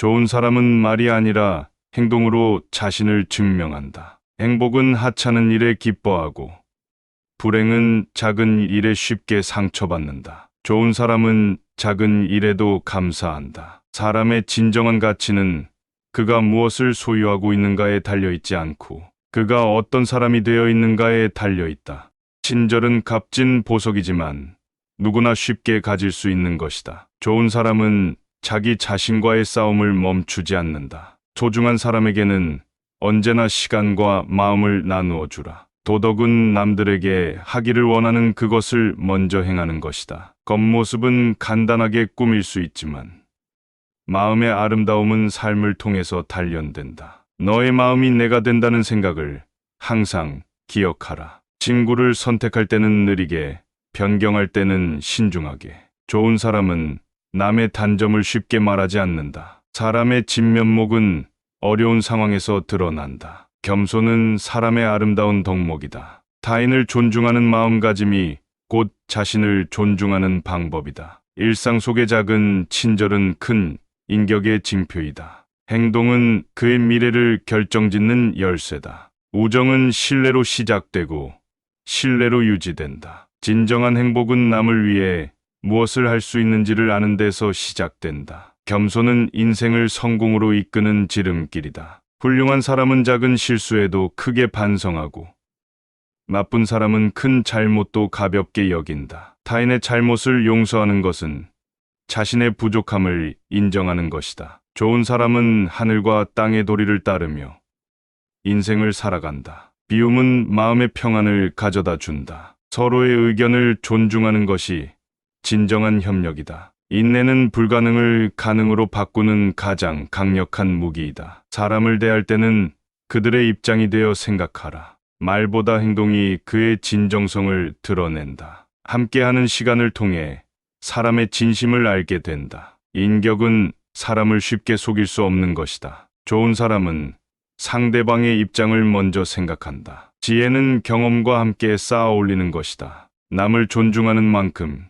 좋은 사람은 말이 아니라 행동으로 자신을 증명한다. 행복은 하찮은 일에 기뻐하고 불행은 작은 일에 쉽게 상처받는다. 좋은 사람은 작은 일에도 감사한다. 사람의 진정한 가치는 그가 무엇을 소유하고 있는가에 달려있지 않고 그가 어떤 사람이 되어 있는가에 달려있다. 친절은 값진 보석이지만 누구나 쉽게 가질 수 있는 것이다. 좋은 사람은 자기 자신과의 싸움을 멈추지 않는다. 소중한 사람에게는 언제나 시간과 마음을 나누어 주라. 도덕은 남들에게 하기를 원하는 그것을 먼저 행하는 것이다. 겉모습은 간단하게 꾸밀 수 있지만 마음의 아름다움은 삶을 통해서 단련된다. 너의 마음이 내가 된다는 생각을 항상 기억하라. 친구를 선택할 때는 느리게, 변경할 때는 신중하게. 좋은 사람은 남의 단점을 쉽게 말하지 않는다. 사람의 진면목은 어려운 상황에서 드러난다. 겸손은 사람의 아름다운 덕목이다. 타인을 존중하는 마음가짐이 곧 자신을 존중하는 방법이다. 일상 속의 작은 친절은 큰 인격의 징표이다. 행동은 그의 미래를 결정짓는 열쇠다. 우정은 신뢰로 시작되고 신뢰로 유지된다. 진정한 행복은 남을 위해 무엇을 할 수 있는지를 아는 데서 시작된다. 겸손은 인생을 성공으로 이끄는 지름길이다. 훌륭한 사람은 작은 실수에도 크게 반성하고 나쁜 사람은 큰 잘못도 가볍게 여긴다. 타인의 잘못을 용서하는 것은 자신의 부족함을 인정하는 것이다. 좋은 사람은 하늘과 땅의 도리를 따르며 인생을 살아간다. 비움은 마음의 평안을 가져다 준다. 서로의 의견을 존중하는 것이 진정한 협력이다. 인내는 불가능을 가능으로 바꾸는 가장 강력한 무기이다. 사람을 대할 때는 그들의 입장이 되어 생각하라. 말보다 행동이 그의 진정성을 드러낸다. 함께하는 시간을 통해 사람의 진심을 알게 된다. 인격은 사람을 쉽게 속일 수 없는 것이다. 좋은 사람은 상대방의 입장을 먼저 생각한다. 지혜는 경험과 함께 쌓아 올리는 것이다. 남을 존중하는 만큼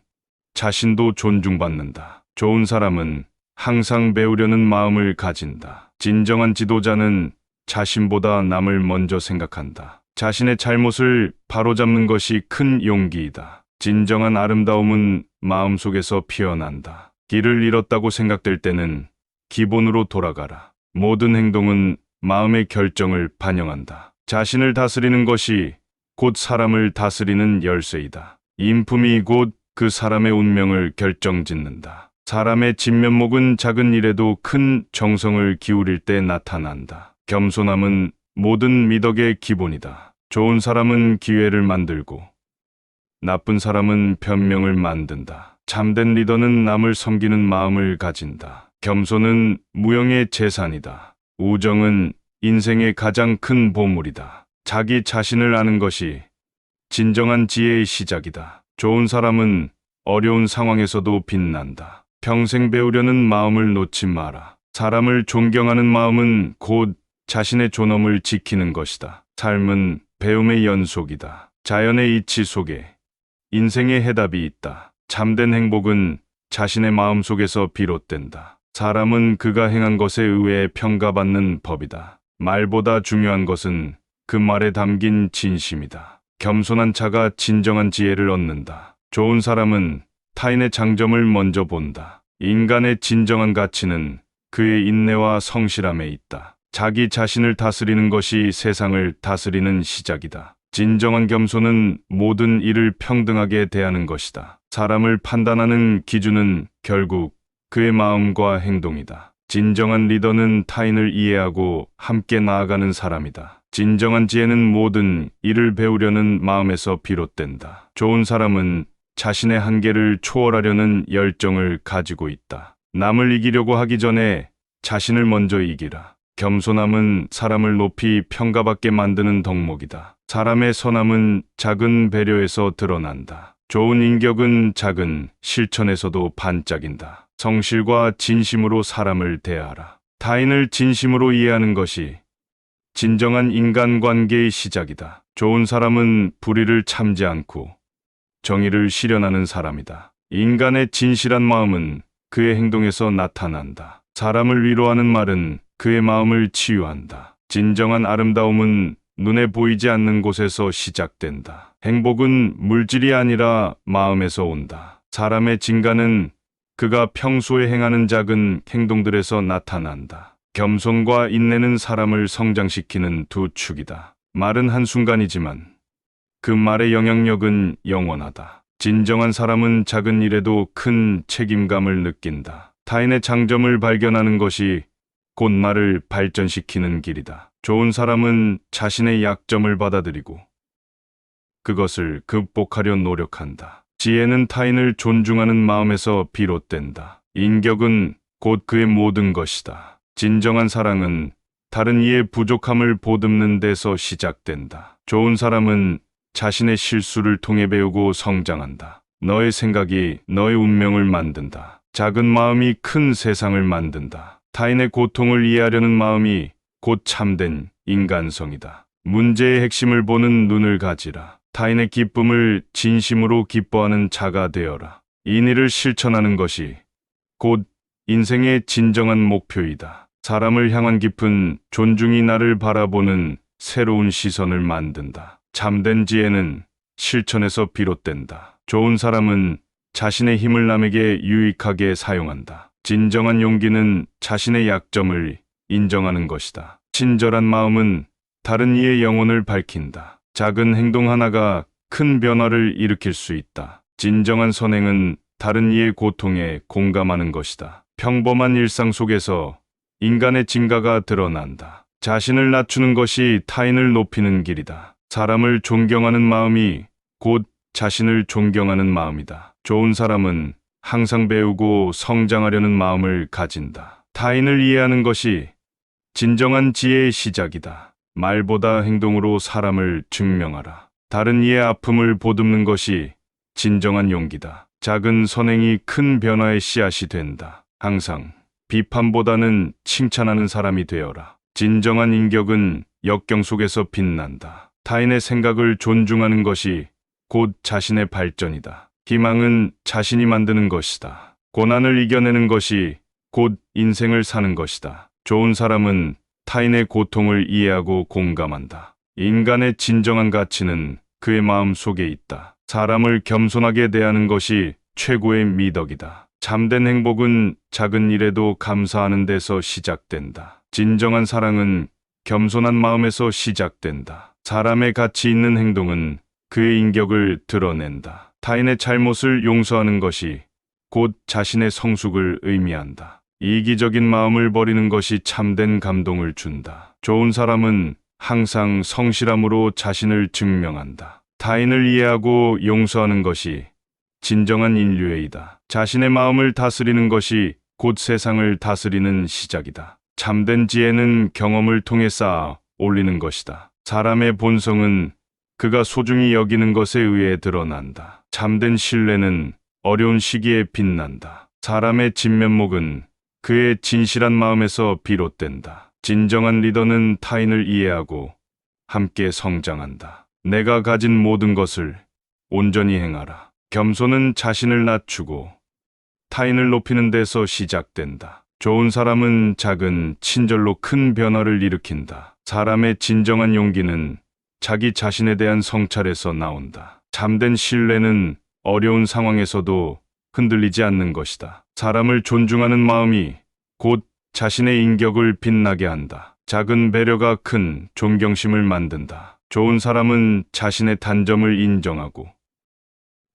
자신도 존중받는다. 좋은 사람은 항상 배우려는 마음을 가진다. 진정한 지도자는 자신보다 남을 먼저 생각한다. 자신의 잘못을 바로잡는 것이 큰 용기이다. 진정한 아름다움은 마음속에서 피어난다. 길을 잃었다고 생각될 때는 기본으로 돌아가라. 모든 행동은 마음의 결정을 반영한다. 자신을 다스리는 것이 곧 사람을 다스리는 열쇠이다. 인품이 곧 그 사람의 운명을 결정짓는다. 사람의 진면목은 작은 일에도 큰 정성을 기울일 때 나타난다. 겸손함은 모든 미덕의 기본이다. 좋은 사람은 기회를 만들고 나쁜 사람은 변명을 만든다. 참된 리더는 남을 섬기는 마음을 가진다. 겸손은 무형의 재산이다. 우정은 인생의 가장 큰 보물이다. 자기 자신을 아는 것이 진정한 지혜의 시작이다. 좋은 사람은 어려운 상황에서도 빛난다. 평생 배우려는 마음을 놓지 마라. 사람을 존경하는 마음은 곧 자신의 존엄을 지키는 것이다. 삶은 배움의 연속이다. 자연의 이치 속에 인생의 해답이 있다. 참된 행복은 자신의 마음 속에서 비롯된다. 사람은 그가 행한 것에 의해 평가받는 법이다. 말보다 중요한 것은 그 말에 담긴 진심이다. 겸손한 자가 진정한 지혜를 얻는다. 좋은 사람은 타인의 장점을 먼저 본다. 인간의 진정한 가치는 그의 인내와 성실함에 있다. 자기 자신을 다스리는 것이 세상을 다스리는 시작이다. 진정한 겸손은 모든 일을 평등하게 대하는 것이다. 사람을 판단하는 기준은 결국 그의 마음과 행동이다. 진정한 리더는 타인을 이해하고 함께 나아가는 사람이다. 진정한 지혜는 모든 일을 배우려는 마음에서 비롯된다. 좋은 사람은 자신의 한계를 초월하려는 열정을 가지고 있다. 남을 이기려고 하기 전에 자신을 먼저 이기라. 겸손함은 사람을 높이 평가받게 만드는 덕목이다. 사람의 선함은 작은 배려에서 드러난다. 좋은 인격은 작은 실천에서도 반짝인다. 성실과 진심으로 사람을 대하라. 타인을 진심으로 이해하는 것이 진정한 인간관계의 시작이다. 좋은 사람은 불의를 참지 않고 정의를 실현하는 사람이다. 인간의 진실한 마음은 그의 행동에서 나타난다. 사람을 위로하는 말은 그의 마음을 치유한다. 진정한 아름다움은 눈에 보이지 않는 곳에서 시작된다. 행복은 물질이 아니라 마음에서 온다. 사람의 진가는 그가 평소에 행하는 작은 행동들에서 나타난다. 겸손과 인내는 사람을 성장시키는 두 축이다. 말은 한순간이지만 그 말의 영향력은 영원하다. 진정한 사람은 작은 일에도 큰 책임감을 느낀다. 타인의 장점을 발견하는 것이 곧 나를 발전시키는 길이다. 좋은 사람은 자신의 약점을 받아들이고 그것을 극복하려 노력한다. 지혜는 타인을 존중하는 마음에서 비롯된다. 인격은 곧 그의 모든 것이다. 진정한 사랑은 다른 이의 부족함을 보듬는 데서 시작된다. 좋은 사람은 자신의 실수를 통해 배우고 성장한다. 너의 생각이 너의 운명을 만든다. 작은 마음이 큰 세상을 만든다. 타인의 고통을 이해하려는 마음이 곧 참된 인간성이다. 문제의 핵심을 보는 눈을 가지라. 타인의 기쁨을 진심으로 기뻐하는 자가 되어라. 인의를 실천하는 것이 곧 인생의 진정한 목표이다. 사람을 향한 깊은 존중이 나를 바라보는 새로운 시선을 만든다. 참된 지혜는 실천에서 비롯된다. 좋은 사람은 자신의 힘을 남에게 유익하게 사용한다. 진정한 용기는 자신의 약점을 인정하는 것이다. 친절한 마음은 다른 이의 영혼을 밝힌다. 작은 행동 하나가 큰 변화를 일으킬 수 있다. 진정한 선행은 다른 이의 고통에 공감하는 것이다. 평범한 일상 속에서 인간의 진가가 드러난다. 자신을 낮추는 것이 타인을 높이는 길이다. 사람을 존경하는 마음이 곧 자신을 존경하는 마음이다. 좋은 사람은 항상 배우고 성장하려는 마음을 가진다. 타인을 이해하는 것이 진정한 지혜의 시작이다. 말보다 행동으로 사람을 증명하라. 다른 이의 아픔을 보듬는 것이 진정한 용기다. 작은 선행이 큰 변화의 씨앗이 된다. 항상 비판보다는 칭찬하는 사람이 되어라. 진정한 인격은 역경 속에서 빛난다. 타인의 생각을 존중하는 것이 곧 자신의 발전이다. 희망은 자신이 만드는 것이다. 고난을 이겨내는 것이 곧 인생을 사는 것이다. 좋은 사람은 타인의 고통을 이해하고 공감한다. 인간의 진정한 가치는 그의 마음 속에 있다. 사람을 겸손하게 대하는 것이 최고의 미덕이다. 참된 행복은 작은 일에도 감사하는 데서 시작된다. 진정한 사랑은 겸손한 마음에서 시작된다. 사람의 가치 있는 행동은 그의 인격을 드러낸다. 타인의 잘못을 용서하는 것이 곧 자신의 성숙을 의미한다. 이기적인 마음을 버리는 것이 참된 감동을 준다. 좋은 사람은 항상 성실함으로 자신을 증명한다. 타인을 이해하고 용서하는 것이 진정한 인류애이다. 자신의 마음을 다스리는 것이 곧 세상을 다스리는 시작이다. 참된 지혜는 경험을 통해 쌓아 올리는 것이다. 사람의 본성은 그가 소중히 여기는 것에 의해 드러난다. 참된 신뢰는 어려운 시기에 빛난다. 사람의 진면목은 그의 진실한 마음에서 비롯된다. 진정한 리더는 타인을 이해하고 함께 성장한다. 내가 가진 모든 것을 온전히 행하라. 겸손은 자신을 낮추고 타인을 높이는 데서 시작된다. 좋은 사람은 작은 친절로 큰 변화를 일으킨다. 사람의 진정한 용기는 자기 자신에 대한 성찰에서 나온다. 참된 신뢰는 어려운 상황에서도 흔들리지 않는 것이다. 사람을 존중하는 마음이 곧 자신의 인격을 빛나게 한다. 작은 배려가 큰 존경심을 만든다. 좋은 사람은 자신의 단점을 인정하고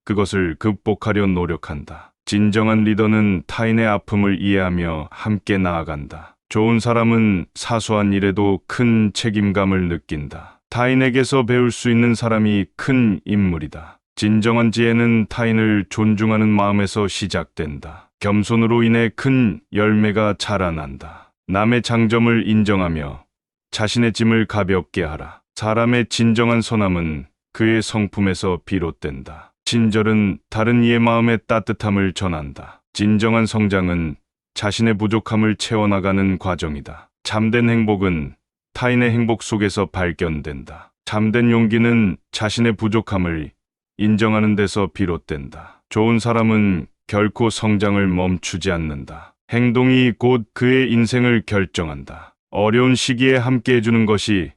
그것을 극복하려 노력한다. 진정한 리더는 타인의 아픔을 이해하며 함께 나아간다. 좋은 사람은 사소한 일에도 큰 책임감을 느낀다. 타인에게서 배울 수 있는 사람이 큰 인물이다. 진정한 지혜는 타인을 존중하는 마음에서 시작된다. 겸손으로 인해 큰 열매가 자라난다. 남의 장점을 인정하며 자신의 짐을 가볍게 하라. 사람의 진정한 선함은 그의 성품에서 비롯된다. 친절은 다른 이의 마음의 따뜻함을 전한다. 진정한 성장은 자신의 부족함을 채워나가는 과정이다. 참된 행복은 타인의 행복 속에서 발견된다. 참된 용기는 자신의 부족함을 인정하는 데서 비롯된다. 좋은 사람은 결코 성장을 멈추지 않는다. 행동이 곧 그의 인생을 결정한다. 어려운 시기에 함께 해주는 것이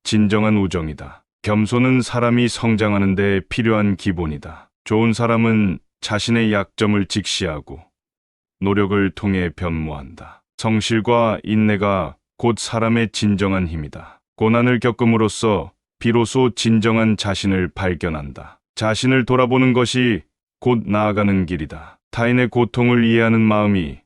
진정한 우정이다. 겸손은 사람이 성장하는 데 필요한 기본이다. 좋은 사람은 자신의 약점을 직시하고 노력을 통해 변모한다. 성실과 인내가 곧 사람의 진정한 힘이다. 고난을 겪음으로써 비로소 진정한 자신을 발견한다. 자신을 돌아보는 것이 곧 나아가는 길이다. 타인의 고통을 이해하는 마음이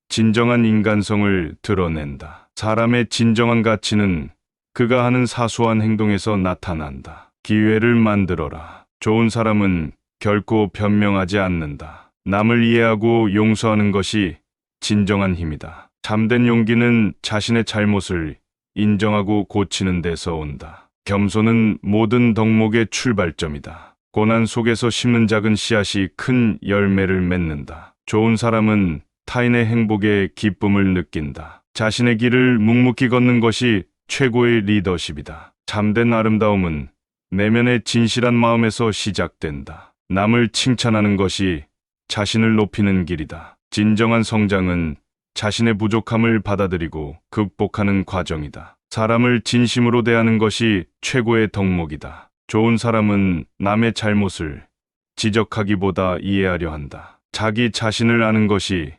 진정한 인간성을 드러낸다. 사람의 진정한 가치는 그가 하는 사소한 행동에서 나타난다. 기회를 만들어라. 좋은 사람은 결코 변명하지 않는다. 남을 이해하고 용서하는 것이 진정한 힘이다. 참된 용기는 자신의 잘못을 인정하고 고치는 데서 온다. 겸손은 모든 덕목의 출발점이다. 고난 속에서 심는 작은 씨앗이 큰 열매를 맺는다. 좋은 사람은 타인의 행복에 기쁨을 느낀다. 자신의 길을 묵묵히 걷는 것이 최고의 리더십이다. 참된 아름다움은 내면의 진실한 마음에서 시작된다. 남을 칭찬하는 것이 자신을 높이는 길이다. 진정한 성장은 자신의 부족함을 받아들이고 극복하는 과정이다. 사람을 진심으로 대하는 것이 최고의 덕목이다. 좋은 사람은 남의 잘못을 지적하기보다 이해하려 한다. 자기 자신을 아는 것이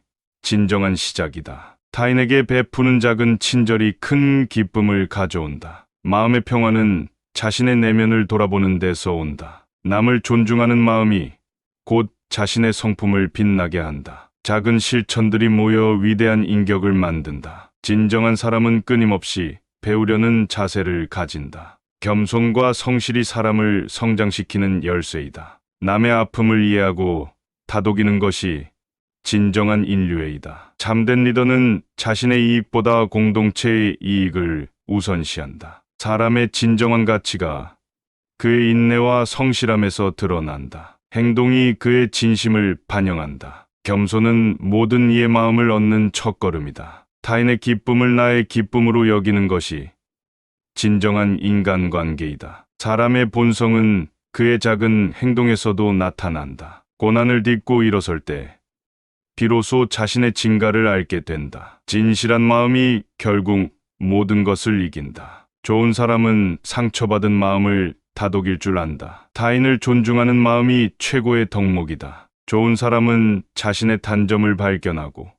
진정한 시작이다. 타인에게 베푸는 작은 친절이 큰 기쁨을 가져온다. 마음의 평화는 자신의 내면을 돌아보는 데서 온다. 남을 존중하는 마음이 곧 자신의 성품을 빛나게 한다. 작은 실천들이 모여 위대한 인격을 만든다. 진정한 사람은 끊임없이 배우려는 자세를 가진다. 겸손과 성실이 사람을 성장시키는 열쇠이다. 남의 아픔을 이해하고 다독이는 것이 진정한 인류애이다. 참된 리더는 자신의 이익보다 공동체의 이익을 우선시한다. 사람의 진정한 가치가 그의 인내와 성실함에서 드러난다. 행동이 그의 진심을 반영한다. 겸손은 모든 이의 마음을 얻는 첫걸음이다. 타인의 기쁨을 나의 기쁨으로 여기는 것이 진정한 인간관계이다. 사람의 본성은 그의 작은 행동에서도 나타난다. 고난을 딛고 일어설 때 비로소 자신의 진가를 알게 된다. 진실한 마음이 결국 모든 것을 이긴다. 좋은 사람은 상처받은 마음을 다독일 줄 안다. 타인을 존중하는 마음이 최고의 덕목이다. 좋은 사람은 자신의 단점을 발견하고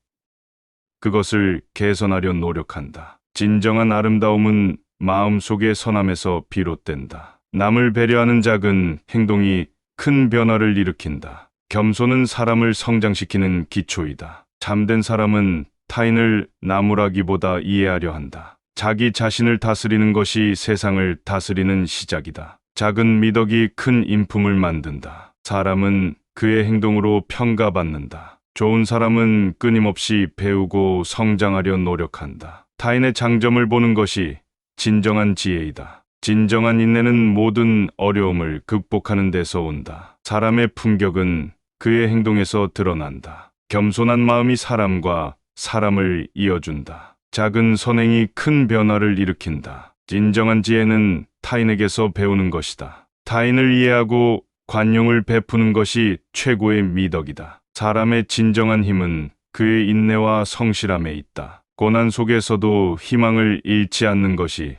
그것을 개선하려 노력한다. 진정한 아름다움은 마음속의 선함에서 비롯된다. 남을 배려하는 작은 행동이 큰 변화를 일으킨다. 겸손은 사람을 성장시키는 기초이다. 참된 사람은 타인을 나무라기보다 이해하려 한다. 자기 자신을 다스리는 것이 세상을 다스리는 시작이다. 작은 미덕이 큰 인품을 만든다. 사람은 그의 행동으로 평가받는다. 좋은 사람은 끊임없이 배우고 성장하려 노력한다. 타인의 장점을 보는 것이 진정한 지혜이다. 진정한 인내는 모든 어려움을 극복하는 데서 온다. 사람의 품격은 그의 행동에서 드러난다. 겸손한 마음이 사람과 사람을 이어준다. 작은 선행이 큰 변화를 일으킨다. 진정한 지혜는 타인에게서 배우는 것이다. 타인을 이해하고 관용을 베푸는 것이 최고의 미덕이다. 사람의 진정한 힘은 그의 인내와 성실함에 있다. 고난 속에서도 희망을 잃지 않는 것이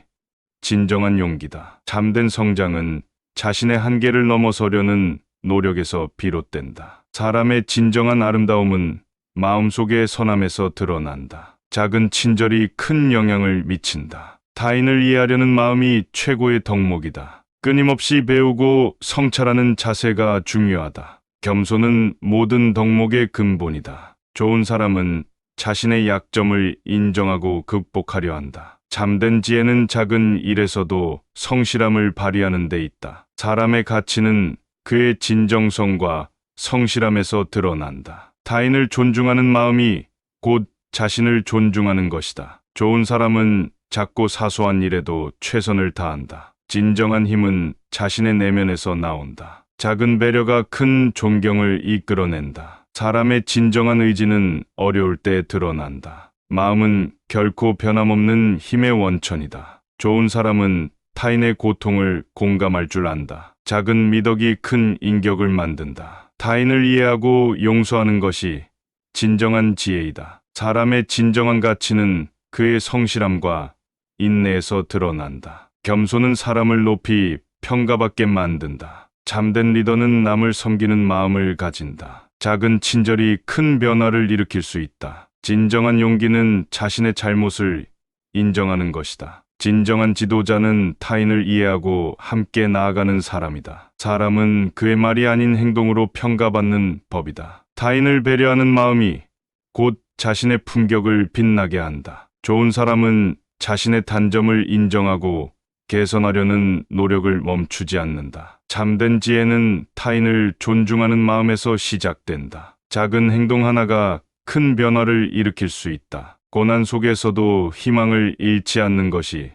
진정한 용기다. 참된 성장은 자신의 한계를 넘어서려는 노력에서 비롯된다. 사람의 진정한 아름다움은 마음속의 선함에서 드러난다. 작은 친절이 큰 영향을 미친다. 타인을 이해하려는 마음이 최고의 덕목이다. 끊임없이 배우고 성찰하는 자세가 중요하다. 겸손은 모든 덕목의 근본이다. 좋은 사람은 자신의 약점을 인정하고 극복하려 한다. 참된 지혜는 작은 일에서도 성실함을 발휘하는 데 있다. 사람의 가치는 그의 진정성과 성실함에서 드러난다. 타인을 존중하는 마음이 곧 자신을 존중하는 것이다. 좋은 사람은 작고 사소한 일에도 최선을 다한다. 진정한 힘은 자신의 내면에서 나온다. 작은 배려가 큰 존경을 이끌어낸다. 사람의 진정한 의지는 어려울 때 드러난다. 마음은 결코 변함없는 힘의 원천이다. 좋은 사람은 타인의 고통을 공감할 줄 안다. 작은 미덕이 큰 인격을 만든다. 타인을 이해하고 용서하는 것이 진정한 지혜이다. 사람의 진정한 가치는 그의 성실함과 인내에서 드러난다. 겸손은 사람을 높이 평가받게 만든다. 참된 리더는 남을 섬기는 마음을 가진다. 작은 친절이 큰 변화를 일으킬 수 있다. 진정한 용기는 자신의 잘못을 인정하는 것이다. 진정한 지도자는 타인을 이해하고 함께 나아가는 사람이다. 사람은 그의 말이 아닌 행동으로 평가받는 법이다. 타인을 배려하는 마음이 곧 자신의 품격을 빛나게 한다. 좋은 사람은 자신의 단점을 인정하고 개선하려는 노력을 멈추지 않는다. 참된 지혜는 타인을 존중하는 마음에서 시작된다. 작은 행동 하나가 큰 변화를 일으킬 수 있다. 고난 속에서도 희망을 잃지 않는 것이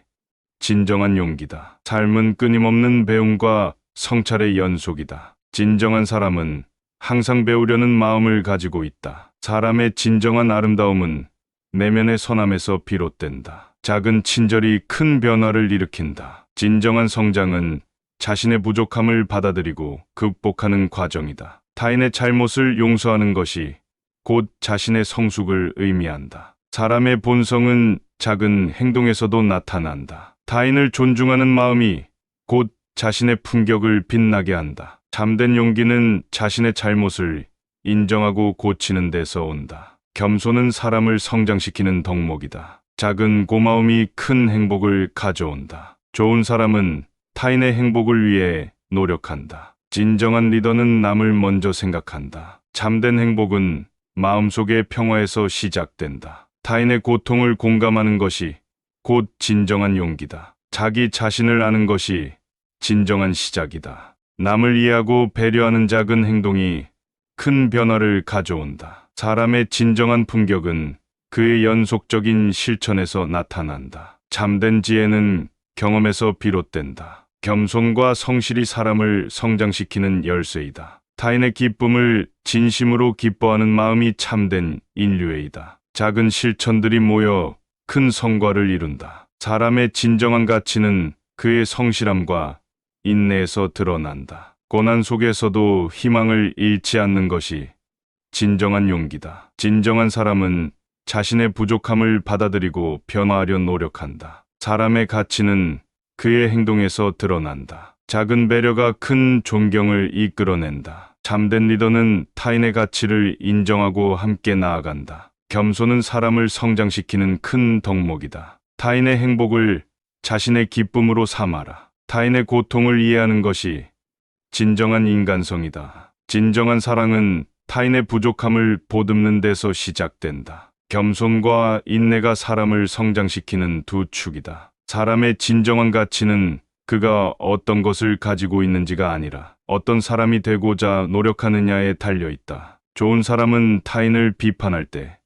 진정한 용기다. 삶은 끊임없는 배움과 성찰의 연속이다. 진정한 사람은 항상 배우려는 마음을 가지고 있다. 사람의 진정한 아름다움은 내면의 선함에서 비롯된다. 작은 친절이 큰 변화를 일으킨다. 진정한 성장은 자신의 부족함을 받아들이고 극복하는 과정이다. 타인의 잘못을 용서하는 것이 곧 자신의 성숙을 의미한다. 사람의 본성은 작은 행동에서도 나타난다. 타인을 존중하는 마음이 곧 자신의 품격을 빛나게 한다. 참된 용기는 자신의 잘못을 인정하고 고치는 데서 온다. 겸손은 사람을 성장시키는 덕목이다. 작은 고마움이 큰 행복을 가져온다. 좋은 사람은 타인의 행복을 위해 노력한다. 진정한 리더는 남을 먼저 생각한다. 참된 행복은 마음속의 평화에서 시작된다. 타인의 고통을 공감하는 것이 곧 진정한 용기다. 자기 자신을 아는 것이 진정한 시작이다. 남을 이해하고 배려하는 작은 행동이 큰 변화를 가져온다. 사람의 진정한 품격은 그의 연속적인 실천에서 나타난다. 참된 지혜는 경험에서 비롯된다. 겸손과 성실이 사람을 성장시키는 열쇠이다. 타인의 기쁨을 진심으로 기뻐하는 마음이 참된 인류애이다. 작은 실천들이 모여 큰 성과를 이룬다. 사람의 진정한 가치는 그의 성실함과 인내에서 드러난다. 고난 속에서도 희망을 잃지 않는 것이 진정한 용기다. 진정한 사람은 자신의 부족함을 받아들이고 변화하려 노력한다. 사람의 가치는 그의 행동에서 드러난다. 작은 배려가 큰 존경을 이끌어낸다. 참된 리더는 타인의 가치를 인정하고 함께 나아간다. 겸손은 사람을 성장시키는 큰 덕목이다. 타인의 행복을 자신의 기쁨으로 삼아라. 타인의 고통을 이해하는 것이 진정한 인간성이다. 진정한 사랑은 타인의 부족함을 보듬는 데서 시작된다. 겸손과 인내가 사람을 성장시키는 두 축이다. 사람의 진정한 가치는 그가 어떤 것을 가지고 있는지가 아니라 어떤 사람이 되고자 노력하느냐에 달려 있다. 좋은 사람은 타인을 비판할 때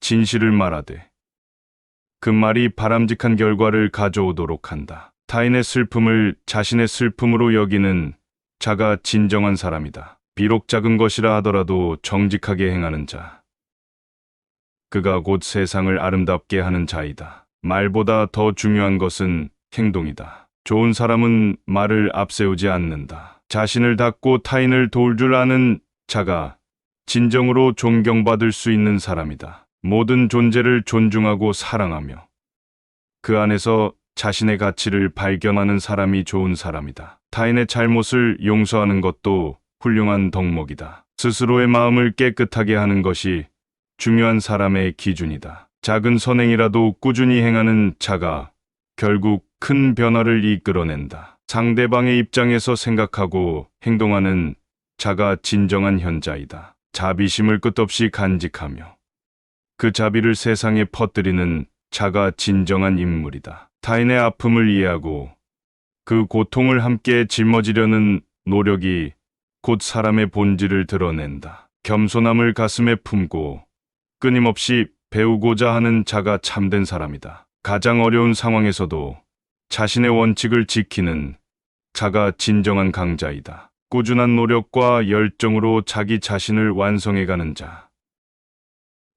진실을 말하되 그 말이 바람직한 결과를 가져오도록 한다. 타인의 슬픔을 자신의 슬픔으로 여기는 자가 진정한 사람이다. 비록 작은 것이라 하더라도 정직하게 행하는 자. 그가 곧 세상을 아름답게 하는 자이다. 말보다 더 중요한 것은 행동이다. 좋은 사람은 말을 앞세우지 않는다. 자신을 닫고 타인을 도울 줄 아는 자가 진정으로 존경받을 수 있는 사람이다. 모든 존재를 존중하고 사랑하며 그 안에서 자신의 가치를 발견하는 사람이 좋은 사람이다. 타인의 잘못을 용서하는 것도 훌륭한 덕목이다. 스스로의 마음을 깨끗하게 하는 것이 중요한 사람의 기준이다. 작은 선행이라도 꾸준히 행하는 자가 결국 큰 변화를 이끌어낸다. 상대방의 입장에서 생각하고 행동하는 자가 진정한 현자이다. 자비심을 끝없이 간직하며 그 자비를 세상에 퍼뜨리는 자가 진정한 인물이다. 타인의 아픔을 이해하고 그 고통을 함께 짊어지려는 노력이 곧 사람의 본질을 드러낸다. 겸손함을 가슴에 품고 끊임없이 배우고자 하는 자가 참된 사람이다. 가장 어려운 상황에서도 자신의 원칙을 지키는 자가 진정한 강자이다. 꾸준한 노력과 열정으로 자기 자신을 완성해가는 자.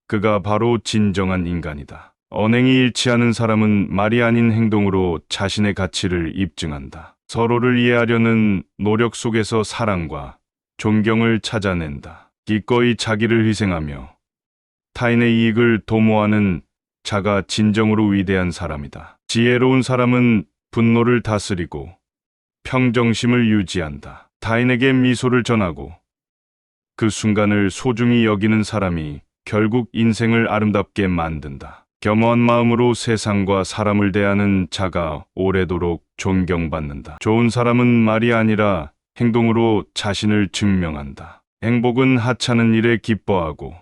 그가 바로 진정한 인간이다. 언행이 일치하는 사람은 말이 아닌 행동으로 자신의 가치를 입증한다. 서로를 이해하려는 노력 속에서 사랑과 존경을 찾아낸다. 기꺼이 자기를 희생하며 타인의 이익을 도모하는 자가 진정으로 위대한 사람이다. 지혜로운 사람은 분노를 다스리고 평정심을 유지한다. 타인에게 미소를 전하고 그 순간을 소중히 여기는 사람이 결국 인생을 아름답게 만든다. 겸허한 마음으로 세상과 사람을 대하는 자가 오래도록 존경받는다. 좋은 사람은 말이 아니라 행동으로 자신을 증명한다. 행복은 하찮은 일에 기뻐하고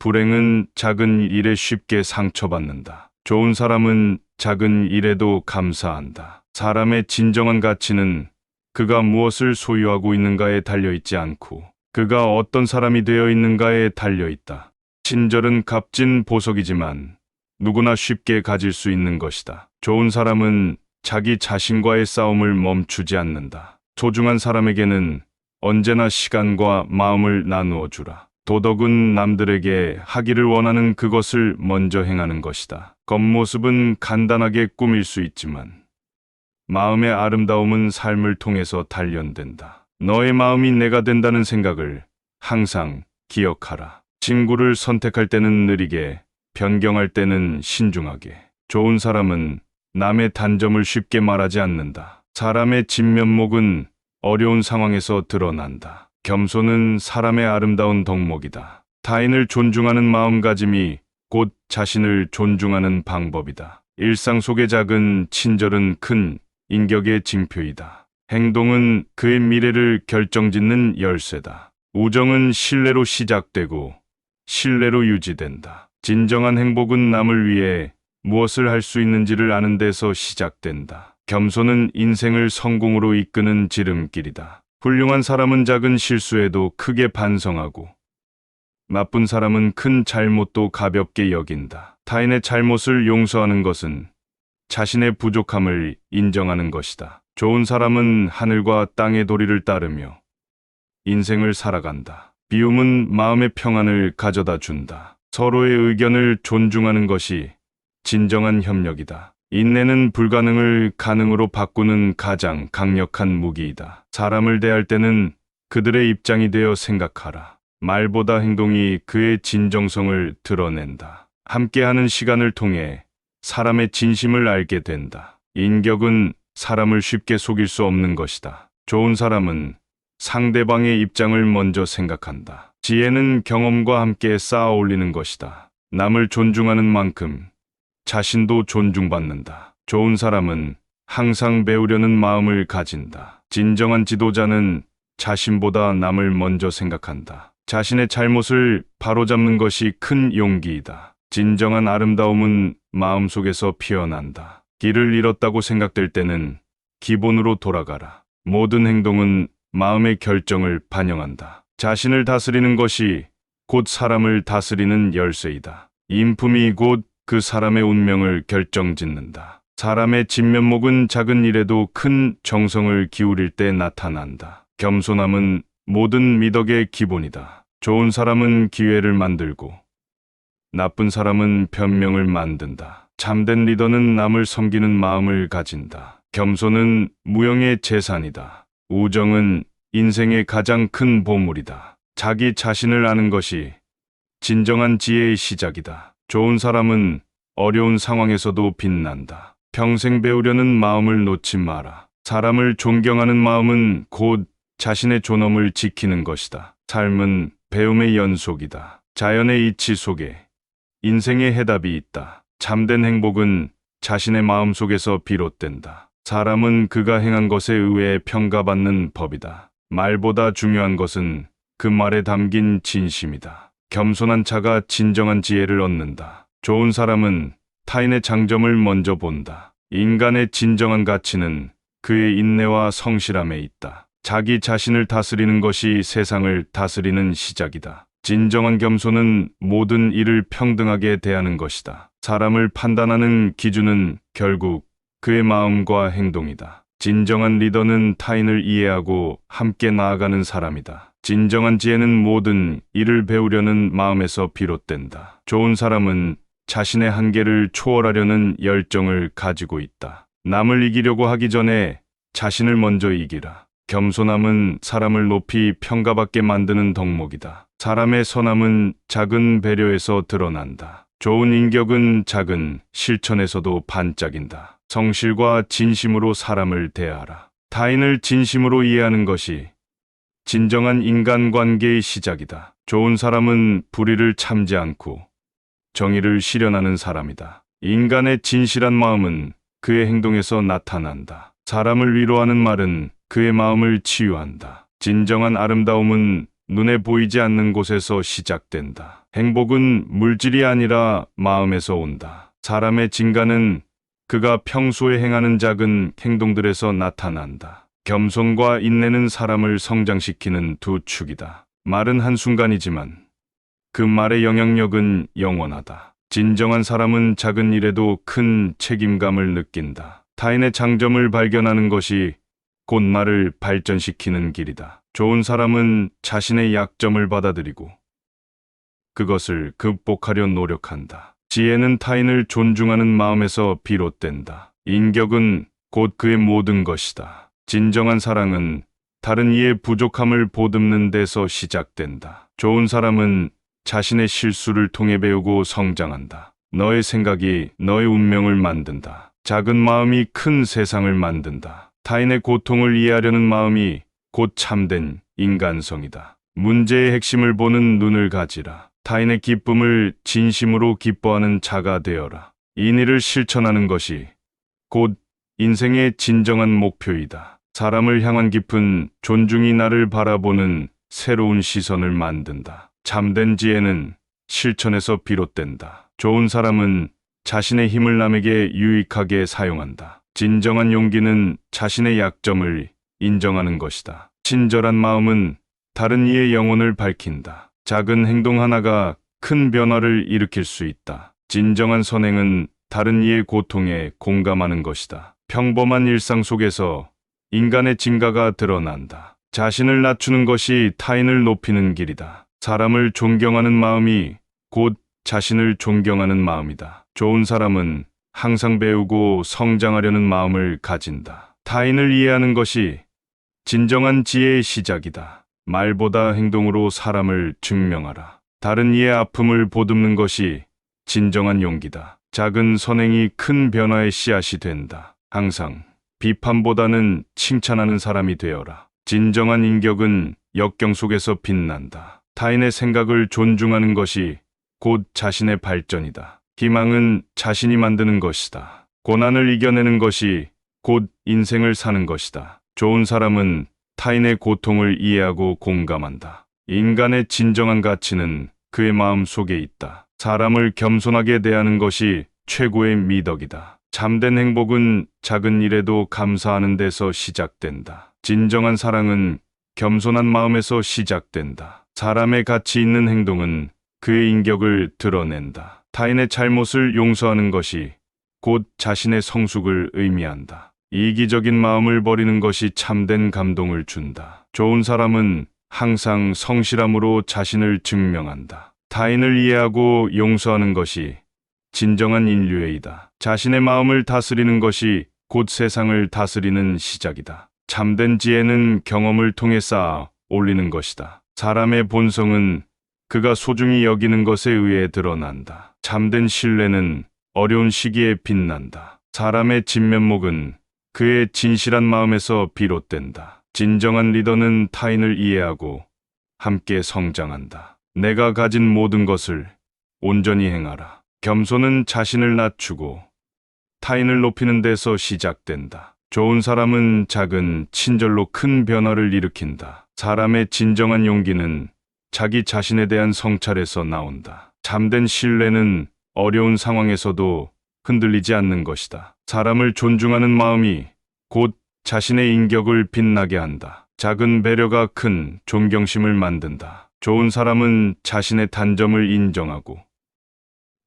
불행은 작은 일에 쉽게 상처받는다. 좋은 사람은 작은 일에도 감사한다. 사람의 진정한 가치는 그가 무엇을 소유하고 있는가에 달려있지 않고 그가 어떤 사람이 되어 있는가에 달려있다. 친절은 값진 보석이지만 누구나 쉽게 가질 수 있는 것이다. 좋은 사람은 자기 자신과의 싸움을 멈추지 않는다. 소중한 사람에게는 언제나 시간과 마음을 나누어 주라. 도덕은 남들에게 하기를 원하는 그것을 먼저 행하는 것이다. 겉모습은 간단하게 꾸밀 수 있지만 마음의 아름다움은 삶을 통해서 단련된다. 너의 마음이 내가 된다는 생각을 항상 기억하라. 친구를 선택할 때는 느리게, 변경할 때는 신중하게. 좋은 사람은 남의 단점을 쉽게 말하지 않는다. 사람의 진면목은 어려운 상황에서 드러난다. 겸손은 사람의 아름다운 덕목이다. 타인을 존중하는 마음가짐이 곧 자신을 존중하는 방법이다. 일상 속의 작은 친절은 큰 인격의 징표이다. 행동은 그의 미래를 결정짓는 열쇠다. 우정은 신뢰로 시작되고 신뢰로 유지된다. 진정한 행복은 남을 위해 무엇을 할 수 있는지를 아는 데서 시작된다. 겸손은 인생을 성공으로 이끄는 지름길이다. 훌륭한 사람은 작은 실수에도 크게 반성하고 나쁜 사람은 큰 잘못도 가볍게 여긴다. 타인의 잘못을 용서하는 것은 자신의 부족함을 인정하는 것이다. 좋은 사람은 하늘과 땅의 도리를 따르며 인생을 살아간다. 비움은 마음의 평안을 가져다 준다. 서로의 의견을 존중하는 것이 진정한 협력이다. 인내는 불가능을 가능으로 바꾸는 가장 강력한 무기이다. 사람을 대할 때는 그들의 입장이 되어 생각하라. 말보다 행동이 그의 진정성을 드러낸다. 함께하는 시간을 통해 사람의 진심을 알게 된다. 인격은 사람을 쉽게 속일 수 없는 것이다. 좋은 사람은 상대방의 입장을 먼저 생각한다. 지혜는 경험과 함께 쌓아 올리는 것이다. 남을 존중하는 만큼 자신도 존중받는다. 좋은 사람은 항상 배우려는 마음을 가진다. 진정한 지도자는 자신보다 남을 먼저 생각한다. 자신의 잘못을 바로잡는 것이 큰 용기이다. 진정한 아름다움은 마음속에서 피어난다. 길을 잃었다고 생각될 때는 기본으로 돌아가라. 모든 행동은 마음의 결정을 반영한다. 자신을 다스리는 것이 곧 사람을 다스리는 열쇠이다. 인품이 곧 그 사람의 운명을 결정짓는다. 사람의 진면목은 작은 일에도 큰 정성을 기울일 때 나타난다. 겸손함은 모든 미덕의 기본이다. 좋은 사람은 기회를 만들고 나쁜 사람은 변명을 만든다. 참된 리더는 남을 섬기는 마음을 가진다. 겸손은 무형의 재산이다. 우정은 인생의 가장 큰 보물이다. 자기 자신을 아는 것이 진정한 지혜의 시작이다. 좋은 사람은 어려운 상황에서도 빛난다. 평생 배우려는 마음을 놓지 마라. 사람을 존경하는 마음은 곧 자신의 존엄을 지키는 것이다. 삶은 배움의 연속이다. 자연의 이치 속에 인생의 해답이 있다. 참된 행복은 자신의 마음 속에서 비롯된다. 사람은 그가 행한 것에 의해 평가받는 법이다. 말보다 중요한 것은 그 말에 담긴 진심이다. 겸손한 자가 진정한 지혜를 얻는다. 좋은 사람은 타인의 장점을 먼저 본다. 인간의 진정한 가치는 그의 인내와 성실함에 있다. 자기 자신을 다스리는 것이 세상을 다스리는 시작이다. 진정한 겸손은 모든 일을 평등하게 대하는 것이다. 사람을 판단하는 기준은 결국 그의 마음과 행동이다. 진정한 리더는 타인을 이해하고 함께 나아가는 사람이다. 진정한 지혜는 모든 일을 배우려는 마음에서 비롯된다. 좋은 사람은 자신의 한계를 초월하려는 열정을 가지고 있다. 남을 이기려고 하기 전에 자신을 먼저 이기라. 겸손함은 사람을 높이 평가받게 만드는 덕목이다. 사람의 선함은 작은 배려에서 드러난다. 좋은 인격은 작은 실천에서도 반짝인다. 성실과 진심으로 사람을 대하라. 타인을 진심으로 이해하는 것이 진정한 인간관계의 시작이다. 좋은 사람은 불의를 참지 않고 정의를 실현하는 사람이다. 인간의 진실한 마음은 그의 행동에서 나타난다. 사람을 위로하는 말은 그의 마음을 치유한다. 진정한 아름다움은 눈에 보이지 않는 곳에서 시작된다. 행복은 물질이 아니라 마음에서 온다. 사람의 진가는 그가 평소에 행하는 작은 행동들에서 나타난다. 겸손과 인내는 사람을 성장시키는 두 축이다. 말은 한순간이지만 그 말의 영향력은 영원하다. 진정한 사람은 작은 일에도 큰 책임감을 느낀다. 타인의 장점을 발견하는 것이 곧 나를 발전시키는 길이다. 좋은 사람은 자신의 약점을 받아들이고 그것을 극복하려 노력한다. 지혜는 타인을 존중하는 마음에서 비롯된다. 인격은 곧 그의 모든 것이다. 진정한 사랑은 다른 이의 부족함을 보듬는 데서 시작된다. 좋은 사람은 자신의 실수를 통해 배우고 성장한다. 너의 생각이 너의 운명을 만든다. 작은 마음이 큰 세상을 만든다. 타인의 고통을 이해하려는 마음이 곧 참된 인간성이다. 문제의 핵심을 보는 눈을 가지라. 타인의 기쁨을 진심으로 기뻐하는 자가 되어라. 인의를 실천하는 것이 곧 인생의 진정한 목표이다. 사람을 향한 깊은 존중이 나를 바라보는 새로운 시선을 만든다. 참된 지혜는 실천에서 비롯된다. 좋은 사람은 자신의 힘을 남에게 유익하게 사용한다. 진정한 용기는 자신의 약점을 인정하는 것이다. 친절한 마음은 다른 이의 영혼을 밝힌다. 작은 행동 하나가 큰 변화를 일으킬 수 있다. 진정한 선행은 다른 이의 고통에 공감하는 것이다. 평범한 일상 속에서 인간의 진가가 드러난다. 자신을 낮추는 것이 타인을 높이는 길이다. 사람을 존경하는 마음이 곧 자신을 존경하는 마음이다. 좋은 사람은 항상 배우고 성장하려는 마음을 가진다. 타인을 이해하는 것이 진정한 지혜의 시작이다. 말보다 행동으로 사람을 증명하라. 다른 이의 아픔을 보듬는 것이 진정한 용기다. 작은 선행이 큰 변화의 씨앗이 된다. 항상 비판보다는 칭찬하는 사람이 되어라. 진정한 인격은 역경 속에서 빛난다. 타인의 생각을 존중하는 것이 곧 자신의 발전이다. 희망은 자신이 만드는 것이다. 고난을 이겨내는 것이 곧 인생을 사는 것이다. 좋은 사람은 타인의 고통을 이해하고 공감한다. 인간의 진정한 가치는 그의 마음 속에 있다. 사람을 겸손하게 대하는 것이 최고의 미덕이다. 참된 행복은 작은 일에도 감사하는 데서 시작된다. 진정한 사랑은 겸손한 마음에서 시작된다. 사람의 가치 있는 행동은 그의 인격을 드러낸다. 타인의 잘못을 용서하는 것이 곧 자신의 성숙을 의미한다. 이기적인 마음을 버리는 것이 참된 감동을 준다. 좋은 사람은 항상 성실함으로 자신을 증명한다. 타인을 이해하고 용서하는 것이 진정한 인류애이다. 자신의 마음을 다스리는 것이 곧 세상을 다스리는 시작이다. 참된 지혜는 경험을 통해 쌓아 올리는 것이다. 사람의 본성은 그가 소중히 여기는 것에 의해 드러난다. 참된 신뢰는 어려운 시기에 빛난다. 사람의 진면목은 그의 진실한 마음에서 비롯된다. 진정한 리더는 타인을 이해하고 함께 성장한다. 내가 가진 모든 것을 온전히 행하라. 겸손은 자신을 낮추고 타인을 높이는 데서 시작된다. 좋은 사람은 작은 친절로 큰 변화를 일으킨다. 사람의 진정한 용기는 자기 자신에 대한 성찰에서 나온다. 참된 신뢰는 어려운 상황에서도 흔들리지 않는 것이다. 사람을 존중하는 마음이 곧 자신의 인격을 빛나게 한다. 작은 배려가 큰 존경심을 만든다. 좋은 사람은 자신의 단점을 인정하고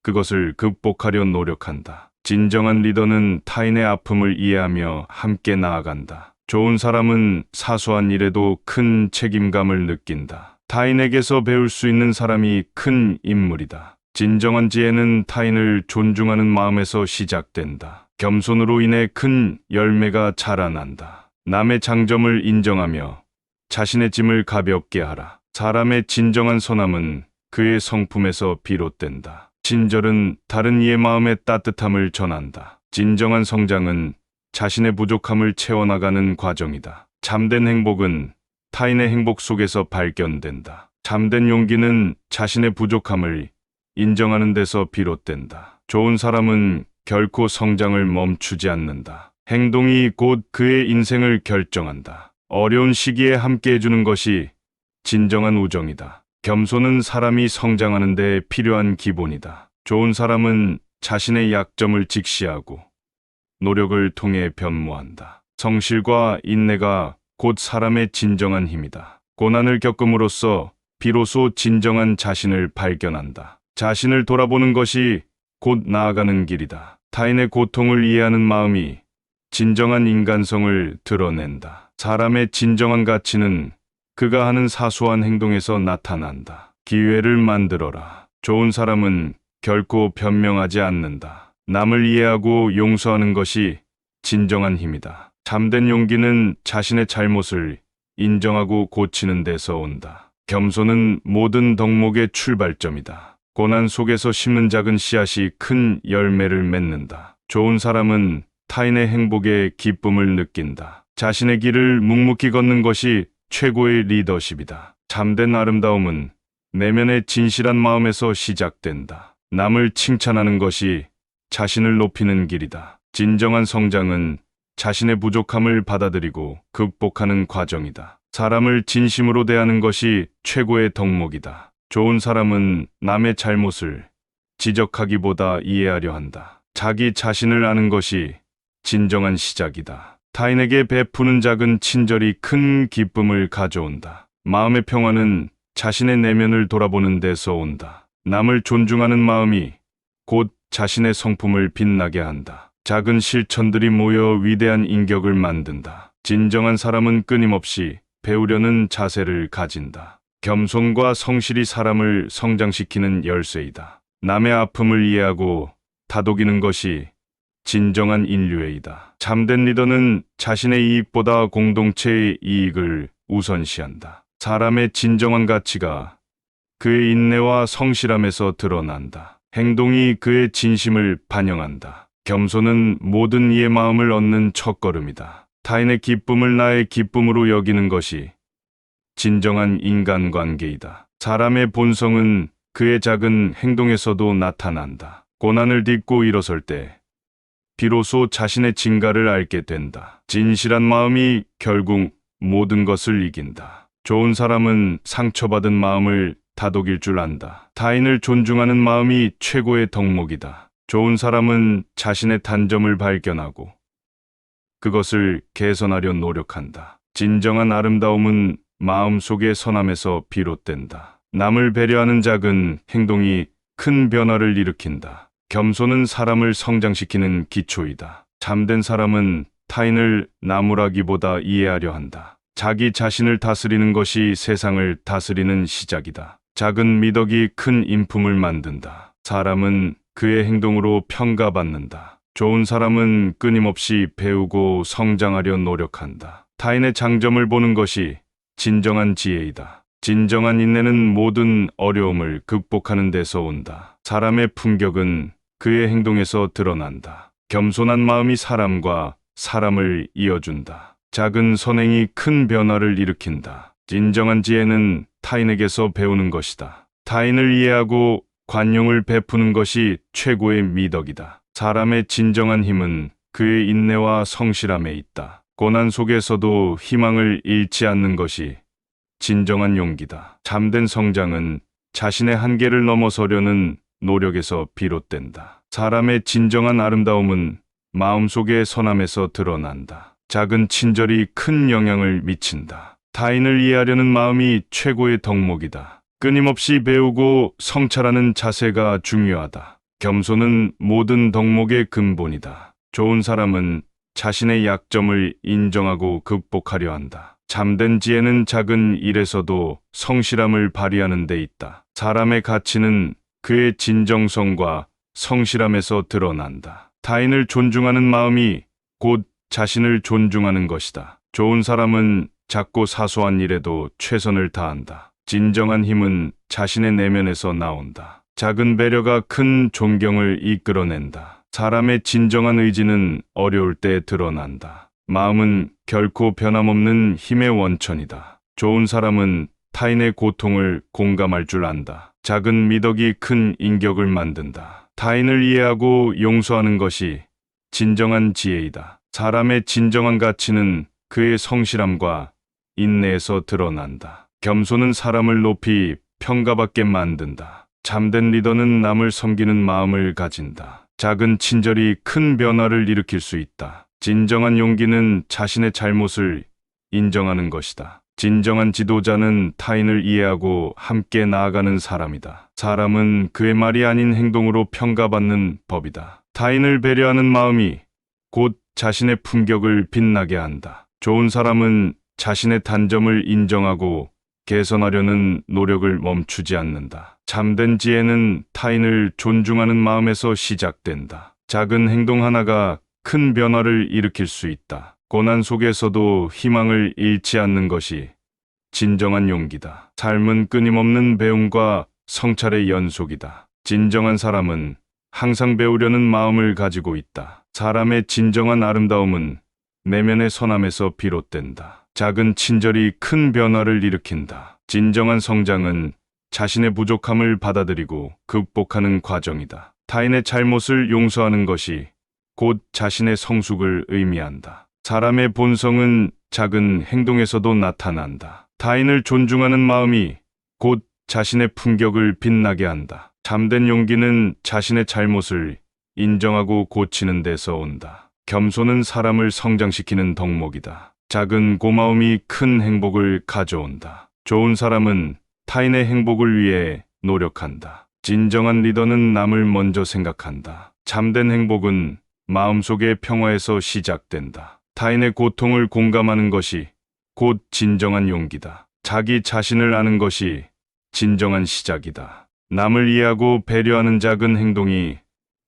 그것을 극복하려 노력한다. 진정한 리더는 타인의 아픔을 이해하며 함께 나아간다. 좋은 사람은 사소한 일에도 큰 책임감을 느낀다. 타인에게서 배울 수 있는 사람이 큰 인물이다. 진정한 지혜는 타인을 존중하는 마음에서 시작된다. 겸손으로 인해 큰 열매가 자라난다. 남의 장점을 인정하며 자신의 짐을 가볍게 하라. 사람의 진정한 선함은 그의 성품에서 비롯된다. 친절은 다른 이의 마음의 따뜻함을 전한다. 진정한 성장은 자신의 부족함을 채워나가는 과정이다. 참된 행복은 타인의 행복 속에서 발견된다. 참된 용기는 자신의 부족함을 인정하는 데서 비롯된다. 좋은 사람은 결코 성장을 멈추지 않는다. 행동이 곧 그의 인생을 결정한다. 어려운 시기에 함께 해주는 것이 진정한 우정이다. 겸손은 사람이 성장하는 데 필요한 기본이다. 좋은 사람은 자신의 약점을 직시하고 노력을 통해 변모한다. 성실과 인내가 곧 사람의 진정한 힘이다. 고난을 겪음으로써 비로소 진정한 자신을 발견한다. 자신을 돌아보는 것이 곧 나아가는 길이다. 타인의 고통을 이해하는 마음이 진정한 인간성을 드러낸다. 사람의 진정한 가치는 그가 하는 사소한 행동에서 나타난다. 기회를 만들어라. 좋은 사람은 결코 변명하지 않는다. 남을 이해하고 용서하는 것이 진정한 힘이다. 참된 용기는 자신의 잘못을 인정하고 고치는 데서 온다. 겸손은 모든 덕목의 출발점이다. 고난 속에서 심는 작은 씨앗이 큰 열매를 맺는다. 좋은 사람은 타인의 행복에 기쁨을 느낀다. 자신의 길을 묵묵히 걷는 것이 최고의 리더십이다. 참된 아름다움은 내면의 진실한 마음에서 시작된다. 남을 칭찬하는 것이 자신을 높이는 길이다. 진정한 성장은 자신의 부족함을 받아들이고 극복하는 과정이다. 사람을 진심으로 대하는 것이 최고의 덕목이다. 좋은 사람은 남의 잘못을 지적하기보다 이해하려 한다. 자기 자신을 아는 것이 진정한 시작이다. 타인에게 베푸는 작은 친절이 큰 기쁨을 가져온다. 마음의 평화는 자신의 내면을 돌아보는 데서 온다. 남을 존중하는 마음이 곧 자신의 성품을 빛나게 한다. 작은 실천들이 모여 위대한 인격을 만든다. 진정한 사람은 끊임없이 배우려는 자세를 가진다. 겸손과 성실이 사람을 성장시키는 열쇠이다. 남의 아픔을 이해하고 다독이는 것이 진정한 인류애이다. 참된 리더는 자신의 이익보다 공동체의 이익을 우선시한다. 사람의 진정한 가치가 그의 인내와 성실함에서 드러난다. 행동이 그의 진심을 반영한다. 겸손은 모든 이의 마음을 얻는 첫걸음이다. 타인의 기쁨을 나의 기쁨으로 여기는 것이 진정한 인간관계이다. 사람의 본성은 그의 작은 행동에서도 나타난다. 고난을 딛고 일어설 때 비로소 자신의 진가를 알게 된다. 진실한 마음이 결국 모든 것을 이긴다. 좋은 사람은 상처받은 마음을 다독일 줄 안다. 타인을 존중하는 마음이 최고의 덕목이다. 좋은 사람은 자신의 단점을 발견하고 그것을 개선하려 노력한다. 진정한 아름다움은 마음속의 선함에서 비롯된다. 남을 배려하는 작은 행동이 큰 변화를 일으킨다. 겸손은 사람을 성장시키는 기초이다. 참된 사람은 타인을 나무라기보다 이해하려 한다. 자기 자신을 다스리는 것이 세상을 다스리는 시작이다. 작은 미덕이 큰 인품을 만든다. 사람은 그의 행동으로 평가받는다. 좋은 사람은 끊임없이 배우고 성장하려 노력한다. 타인의 장점을 보는 것이 진정한 지혜이다. 진정한 인내는 모든 어려움을 극복하는 데서 온다. 사람의 품격은 그의 행동에서 드러난다. 겸손한 마음이 사람과 사람을 이어준다. 작은 선행이 큰 변화를 일으킨다. 진정한 지혜는 타인에게서 배우는 것이다. 타인을 이해하고 관용을 베푸는 것이 최고의 미덕이다. 사람의 진정한 힘은 그의 인내와 성실함에 있다. 고난 속에서도 희망을 잃지 않는 것이 진정한 용기다. 참된 성장은 자신의 한계를 넘어서려는 노력에서 비롯된다. 사람의 진정한 아름다움은 마음속의 선함에서 드러난다. 작은 친절이 큰 영향을 미친다. 타인을 이해하려는 마음이 최고의 덕목이다. 끊임없이 배우고 성찰하는 자세가 중요하다. 겸손은 모든 덕목의 근본이다. 좋은 사람은 자신의 약점을 인정하고 극복하려 한다. 참된 지혜는 작은 일에서도 성실함을 발휘하는 데 있다. 사람의 가치는 그의 진정성과 성실함에서 드러난다. 타인을 존중하는 마음이 곧 자신을 존중하는 것이다. 좋은 사람은 작고 사소한 일에도 최선을 다한다. 진정한 힘은 자신의 내면에서 나온다. 작은 배려가 큰 존경을 이끌어낸다. 사람의 진정한 의지는 어려울 때 드러난다. 마음은 결코 변함없는 힘의 원천이다. 좋은 사람은 타인의 고통을 공감할 줄 안다. 작은 미덕이 큰 인격을 만든다. 타인을 이해하고 용서하는 것이 진정한 지혜이다. 사람의 진정한 가치는 그의 성실함과 인내에서 드러난다. 겸손은 사람을 높이 평가받게 만든다. 참된 리더는 남을 섬기는 마음을 가진다. 작은 친절이 큰 변화를 일으킬 수 있다. 진정한 용기는 자신의 잘못을 인정하는 것이다. 진정한 지도자는 타인을 이해하고 함께 나아가는 사람이다. 사람은 그의 말이 아닌 행동으로 평가받는 법이다. 타인을 배려하는 마음이 곧 자신의 품격을 빛나게 한다. 좋은 사람은 자신의 단점을 인정하고 개선하려는 노력을 멈추지 않는다. 참된 지혜는 타인을 존중하는 마음에서 시작된다. 작은 행동 하나가 큰 변화를 일으킬 수 있다. 고난 속에서도 희망을 잃지 않는 것이 진정한 용기다. 삶은 끊임없는 배움과 성찰의 연속이다. 진정한 사람은 항상 배우려는 마음을 가지고 있다. 사람의 진정한 아름다움은 내면의 선함에서 비롯된다. 작은 친절이 큰 변화를 일으킨다. 진정한 성장은 자신의 부족함을 받아들이고 극복하는 과정이다. 타인의 잘못을 용서하는 것이 곧 자신의 성숙을 의미한다. 사람의 본성은 작은 행동에서도 나타난다. 타인을 존중하는 마음이 곧 자신의 품격을 빛나게 한다. 참된 용기는 자신의 잘못을 인정하고 고치는 데서 온다. 겸손은 사람을 성장시키는 덕목이다. 작은 고마움이 큰 행복을 가져온다. 좋은 사람은 타인의 행복을 위해 노력한다. 진정한 리더는 남을 먼저 생각한다. 참된 행복은 마음속의 평화에서 시작된다. 타인의 고통을 공감하는 것이 곧 진정한 용기다. 자기 자신을 아는 것이 진정한 시작이다. 남을 이해하고 배려하는 작은 행동이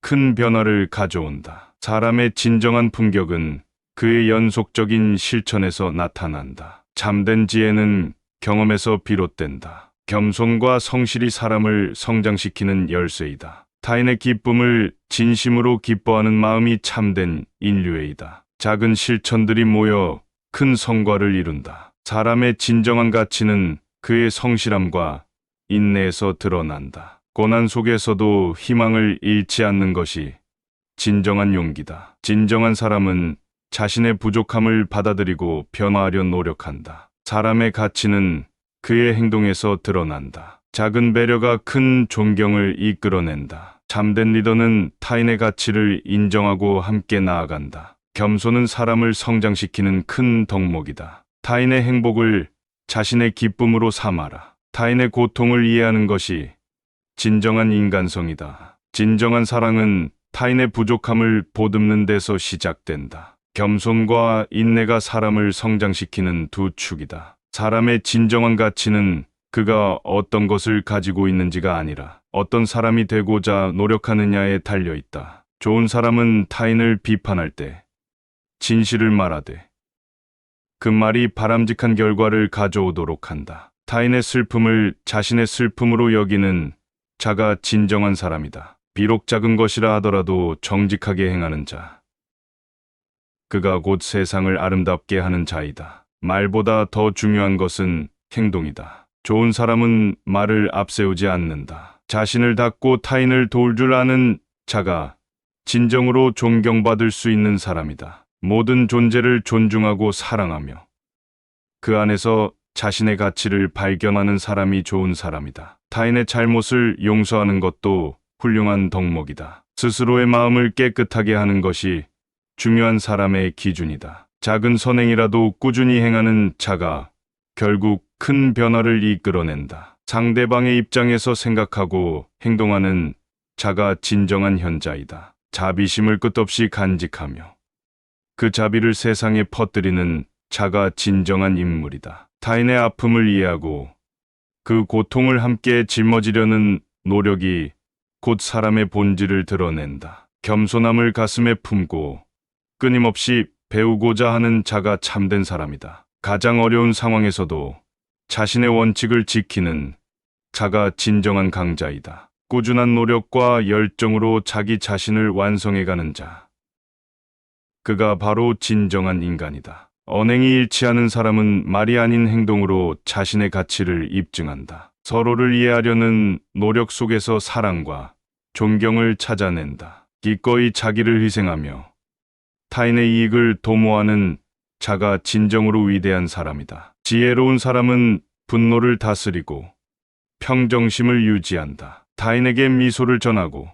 큰 변화를 가져온다. 사람의 진정한 품격은 그의 연속적인 실천에서 나타난다. 참된 지혜는 경험에서 비롯된다. 겸손과 성실이 사람을 성장시키는 열쇠이다. 타인의 기쁨을 진심으로 기뻐하는 마음이 참된 인류애이다. 작은 실천들이 모여 큰 성과를 이룬다. 사람의 진정한 가치는 그의 성실함과 인내에서 드러난다. 고난 속에서도 희망을 잃지 않는 것이 진정한 용기다. 진정한 사람은 자신의 부족함을 받아들이고 변화하려 노력한다. 사람의 가치는 그의 행동에서 드러난다. 작은 배려가 큰 존경을 이끌어낸다. 참된 리더는 타인의 가치를 인정하고 함께 나아간다. 겸손은 사람을 성장시키는 큰 덕목이다. 타인의 행복을 자신의 기쁨으로 삼아라. 타인의 고통을 이해하는 것이 진정한 인간성이다. 진정한 사랑은 타인의 부족함을 보듬는 데서 시작된다. 겸손과 인내가 사람을 성장시키는 두 축이다. 사람의 진정한 가치는 그가 어떤 것을 가지고 있는지가 아니라 어떤 사람이 되고자 노력하느냐에 달려 있다. 좋은 사람은 타인을 비판할 때 진실을 말하되 그 말이 바람직한 결과를 가져오도록 한다. 타인의 슬픔을 자신의 슬픔으로 여기는 자가 진정한 사람이다. 비록 작은 것이라 하더라도 정직하게 행하는 자. 그가 곧 세상을 아름답게 하는 자이다. 말보다 더 중요한 것은 행동이다. 좋은 사람은 말을 앞세우지 않는다. 자신을 닫고 타인을 도울 줄 아는 자가 진정으로 존경받을 수 있는 사람이다. 모든 존재를 존중하고 사랑하며 그 안에서 자신의 가치를 발견하는 사람이 좋은 사람이다. 타인의 잘못을 용서하는 것도 훌륭한 덕목이다. 스스로의 마음을 깨끗하게 하는 것이 중요한 사람의 기준이다. 작은 선행이라도 꾸준히 행하는 자가 결국 큰 변화를 이끌어낸다. 상대방의 입장에서 생각하고 행동하는 자가 진정한 현자이다. 자비심을 끝없이 간직하며 그 자비를 세상에 퍼뜨리는 자가 진정한 인물이다. 타인의 아픔을 이해하고 그 고통을 함께 짊어지려는 노력이 곧 사람의 본질을 드러낸다. 겸손함을 가슴에 품고 끊임없이 배우고자 하는 자가 참된 사람이다. 가장 어려운 상황에서도 자신의 원칙을 지키는 자가 진정한 강자이다. 꾸준한 노력과 열정으로 자기 자신을 완성해가는 자. 그가 바로 진정한 인간이다. 언행이 일치하는 사람은 말이 아닌 행동으로 자신의 가치를 입증한다. 서로를 이해하려는 노력 속에서 사랑과 존경을 찾아낸다. 기꺼이 자기를 희생하며 타인의 이익을 도모하는 자가 진정으로 위대한 사람이다. 지혜로운 사람은 분노를 다스리고 평정심을 유지한다. 타인에게 미소를 전하고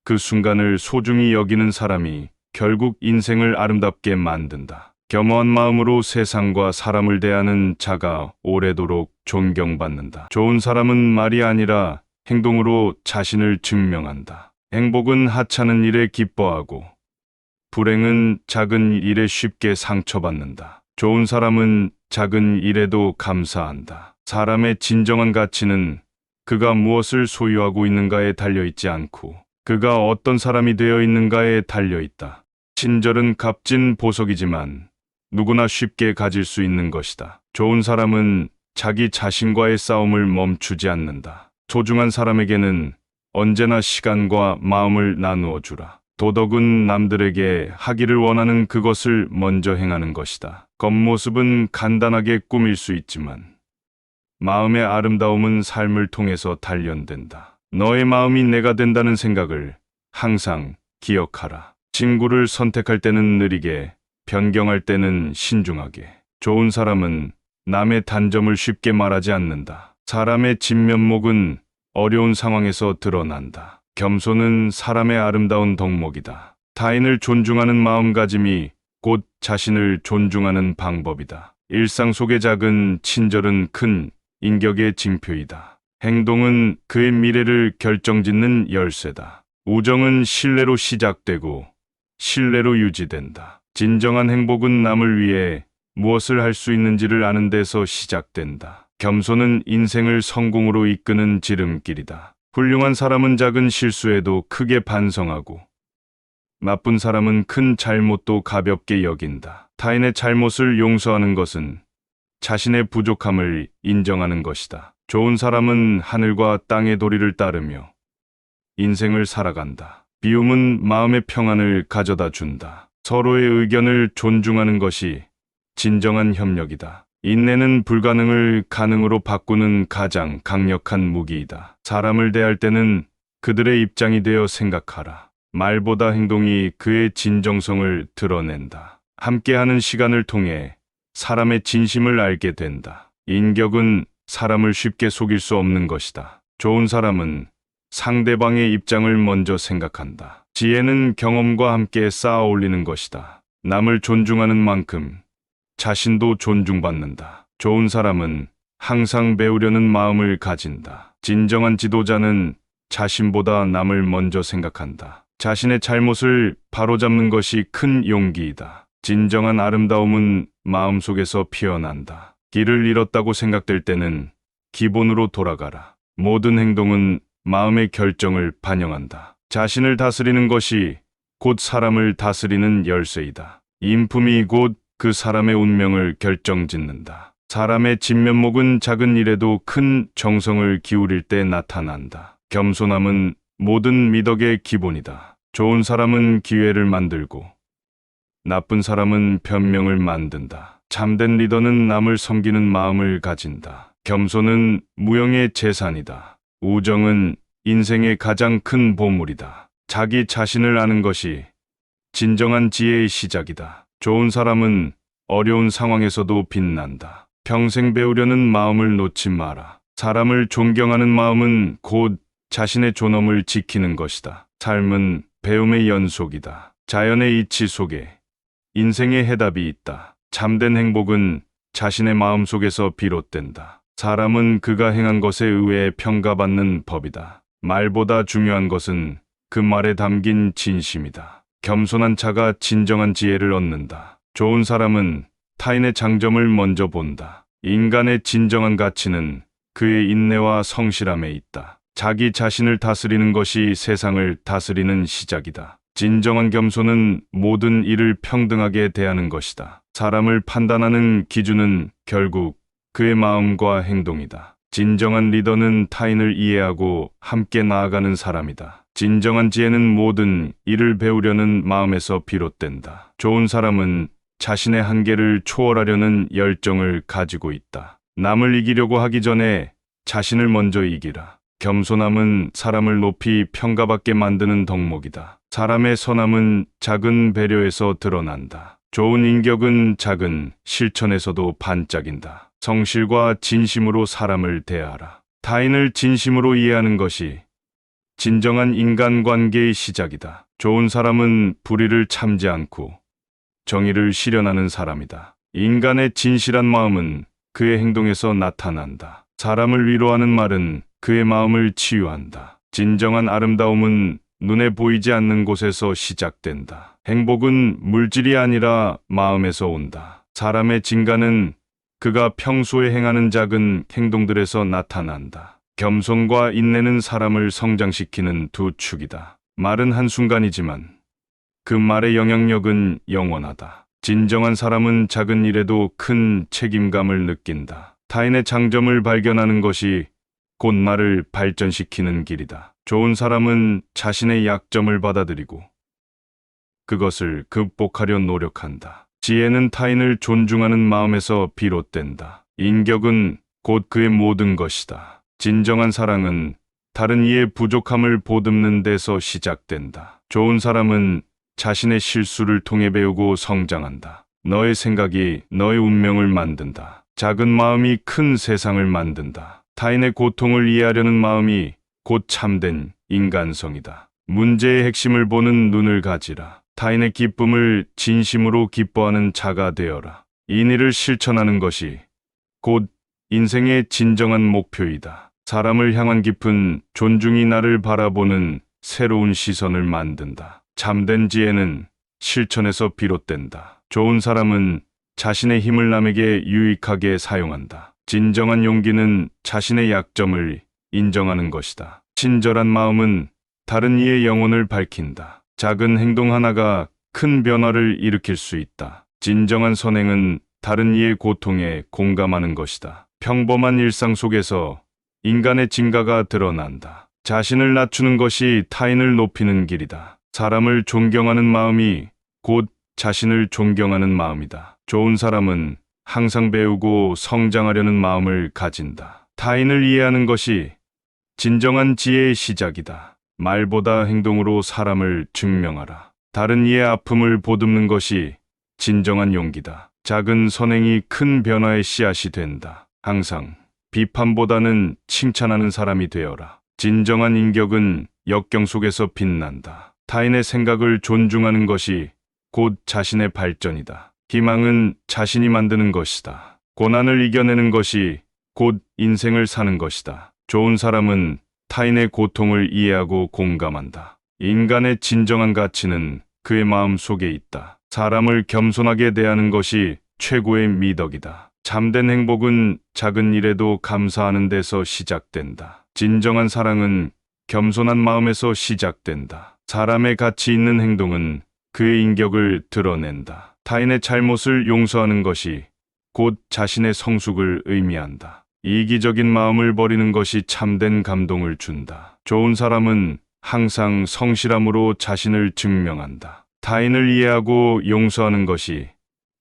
그 순간을 소중히 여기는 사람이 결국 인생을 아름답게 만든다. 겸허한 마음으로 세상과 사람을 대하는 자가 오래도록 존경받는다. 좋은 사람은 말이 아니라 행동으로 자신을 증명한다. 행복은 하찮은 일에 기뻐하고 불행은 작은 일에 쉽게 상처받는다. 좋은 사람은 작은 일에도 감사한다. 사람의 진정한 가치는 그가 무엇을 소유하고 있는가에 달려있지 않고 그가 어떤 사람이 되어 있는가에 달려있다. 친절은 값진 보석이지만 누구나 쉽게 가질 수 있는 것이다. 좋은 사람은 자기 자신과의 싸움을 멈추지 않는다. 소중한 사람에게는 언제나 시간과 마음을 나누어 주라. 도덕은 남들에게 하기를 원하는 그것을 먼저 행하는 것이다. 겉모습은 간단하게 꾸밀 수 있지만 마음의 아름다움은 삶을 통해서 단련된다. 너의 마음이 내가 된다는 생각을 항상 기억하라. 친구를 선택할 때는 느리게, 변경할 때는 신중하게. 좋은 사람은 남의 단점을 쉽게 말하지 않는다. 사람의 진면목은 어려운 상황에서 드러난다. 겸손은 사람의 아름다운 덕목이다. 타인을 존중하는 마음가짐이 곧 자신을 존중하는 방법이다. 일상 속의 작은 친절은 큰 인격의 징표이다. 행동은 그의 미래를 결정짓는 열쇠다. 우정은 신뢰로 시작되고 신뢰로 유지된다. 진정한 행복은 남을 위해 무엇을 할 수 있는지를 아는 데서 시작된다. 겸손은 인생을 성공으로 이끄는 지름길이다. 훌륭한 사람은 작은 실수에도 크게 반성하고 나쁜 사람은 큰 잘못도 가볍게 여긴다. 타인의 잘못을 용서하는 것은 자신의 부족함을 인정하는 것이다. 좋은 사람은 하늘과 땅의 도리를 따르며 인생을 살아간다. 비움은 마음의 평안을 가져다 준다. 서로의 의견을 존중하는 것이 진정한 협력이다. 인내는 불가능을 가능으로 바꾸는 가장 강력한 무기이다. 사람을 대할 때는 그들의 입장이 되어 생각하라. 말보다 행동이 그의 진정성을 드러낸다. 함께하는 시간을 통해 사람의 진심을 알게 된다. 인격은 사람을 쉽게 속일 수 없는 것이다. 좋은 사람은 상대방의 입장을 먼저 생각한다. 지혜는 경험과 함께 쌓아 올리는 것이다. 남을 존중하는 만큼 자신도 존중받는다. 좋은 사람은 항상 배우려는 마음을 가진다. 진정한 지도자는 자신보다 남을 먼저 생각한다. 자신의 잘못을 바로잡는 것이 큰 용기이다. 진정한 아름다움은 마음속에서 피어난다. 길을 잃었다고 생각될 때는 기본으로 돌아가라. 모든 행동은 마음의 결정을 반영한다. 자신을 다스리는 것이 곧 사람을 다스리는 열쇠이다. 인품이 곧 그 사람의 운명을 결정짓는다. 사람의 진면목은 작은 일에도 큰 정성을 기울일 때 나타난다. 겸손함은 모든 미덕의 기본이다. 좋은 사람은 기회를 만들고 나쁜 사람은 변명을 만든다. 참된 리더는 남을 섬기는 마음을 가진다. 겸손은 무형의 재산이다. 우정은 인생의 가장 큰 보물이다. 자기 자신을 아는 것이 진정한 지혜의 시작이다. 좋은 사람은 어려운 상황에서도 빛난다. 평생 배우려는 마음을 놓지 마라. 사람을 존경하는 마음은 곧 자신의 존엄을 지키는 것이다. 삶은 배움의 연속이다. 자연의 이치 속에 인생의 해답이 있다. 참된 행복은 자신의 마음 속에서 비롯된다. 사람은 그가 행한 것에 의해 평가받는 법이다. 말보다 중요한 것은 그 말에 담긴 진심이다. 겸손한 자가 진정한 지혜를 얻는다. 좋은 사람은 타인의 장점을 먼저 본다. 인간의 진정한 가치는 그의 인내와 성실함에 있다. 자기 자신을 다스리는 것이 세상을 다스리는 시작이다. 진정한 겸손은 모든 일을 평등하게 대하는 것이다. 사람을 판단하는 기준은 결국 그의 마음과 행동이다. 진정한 리더는 타인을 이해하고 함께 나아가는 사람이다. 진정한 지혜는 모든 일을 배우려는 마음에서 비롯된다. 좋은 사람은 자신의 한계를 초월하려는 열정을 가지고 있다. 남을 이기려고 하기 전에 자신을 먼저 이기라. 겸손함은 사람을 높이 평가받게 만드는 덕목이다. 사람의 선함은 작은 배려에서 드러난다. 좋은 인격은 작은 실천에서도 반짝인다. 성실과 진심으로 사람을 대하라. 타인을 진심으로 이해하는 것이 진정한 인간관계의 시작이다. 좋은 사람은 불의를 참지 않고 정의를 실현하는 사람이다. 인간의 진실한 마음은 그의 행동에서 나타난다. 사람을 위로하는 말은 그의 마음을 치유한다. 진정한 아름다움은 눈에 보이지 않는 곳에서 시작된다. 행복은 물질이 아니라 마음에서 온다. 사람의 진가는 그가 평소에 행하는 작은 행동들에서 나타난다. 겸손과 인내는 사람을 성장시키는 두 축이다. 말은 한순간이지만 그 말의 영향력은 영원하다. 진정한 사람은 작은 일에도 큰 책임감을 느낀다. 타인의 장점을 발견하는 것이 곧 나를 발전시키는 길이다. 좋은 사람은 자신의 약점을 받아들이고 그것을 극복하려 노력한다. 지혜는 타인을 존중하는 마음에서 비롯된다. 인격은 곧 그의 모든 것이다. 진정한 사랑은 다른 이의 부족함을 보듬는 데서 시작된다. 좋은 사람은 자신의 실수를 통해 배우고 성장한다. 너의 생각이 너의 운명을 만든다. 작은 마음이 큰 세상을 만든다. 타인의 고통을 이해하려는 마음이 곧 참된 인간성이다. 문제의 핵심을 보는 눈을 가지라. 타인의 기쁨을 진심으로 기뻐하는 자가 되어라. 인의를 실천하는 것이 곧 인생의 진정한 목표이다. 사람을 향한 깊은 존중이 나를 바라보는 새로운 시선을 만든다. 참된 지혜는 실천에서 비롯된다. 좋은 사람은 자신의 힘을 남에게 유익하게 사용한다. 진정한 용기는 자신의 약점을 인정하는 것이다. 친절한 마음은 다른 이의 영혼을 밝힌다. 작은 행동 하나가 큰 변화를 일으킬 수 있다. 진정한 선행은 다른 이의 고통에 공감하는 것이다. 평범한 일상 속에서 인간의 진가가 드러난다. 자신을 낮추는 것이 타인을 높이는 길이다. 사람을 존경하는 마음이 곧 자신을 존경하는 마음이다. 좋은 사람은 항상 배우고 성장하려는 마음을 가진다. 타인을 이해하는 것이 진정한 지혜의 시작이다. 말보다 행동으로 사람을 증명하라. 다른 이의 아픔을 보듬는 것이 진정한 용기다. 작은 선행이 큰 변화의 씨앗이 된다. 항상 비판보다는 칭찬하는 사람이 되어라. 진정한 인격은 역경 속에서 빛난다. 타인의 생각을 존중하는 것이 곧 자신의 발전이다. 희망은 자신이 만드는 것이다. 고난을 이겨내는 것이 곧 인생을 사는 것이다. 좋은 사람은 타인의 고통을 이해하고 공감한다. 인간의 진정한 가치는 그의 마음 속에 있다. 사람을 겸손하게 대하는 것이 최고의 미덕이다. 참된 행복은 작은 일에도 감사하는 데서 시작된다. 진정한 사랑은 겸손한 마음에서 시작된다. 사람의 가치 있는 행동은 그의 인격을 드러낸다. 타인의 잘못을 용서하는 것이 곧 자신의 성숙을 의미한다. 이기적인 마음을 버리는 것이 참된 감동을 준다. 좋은 사람은 항상 성실함으로 자신을 증명한다. 타인을 이해하고 용서하는 것이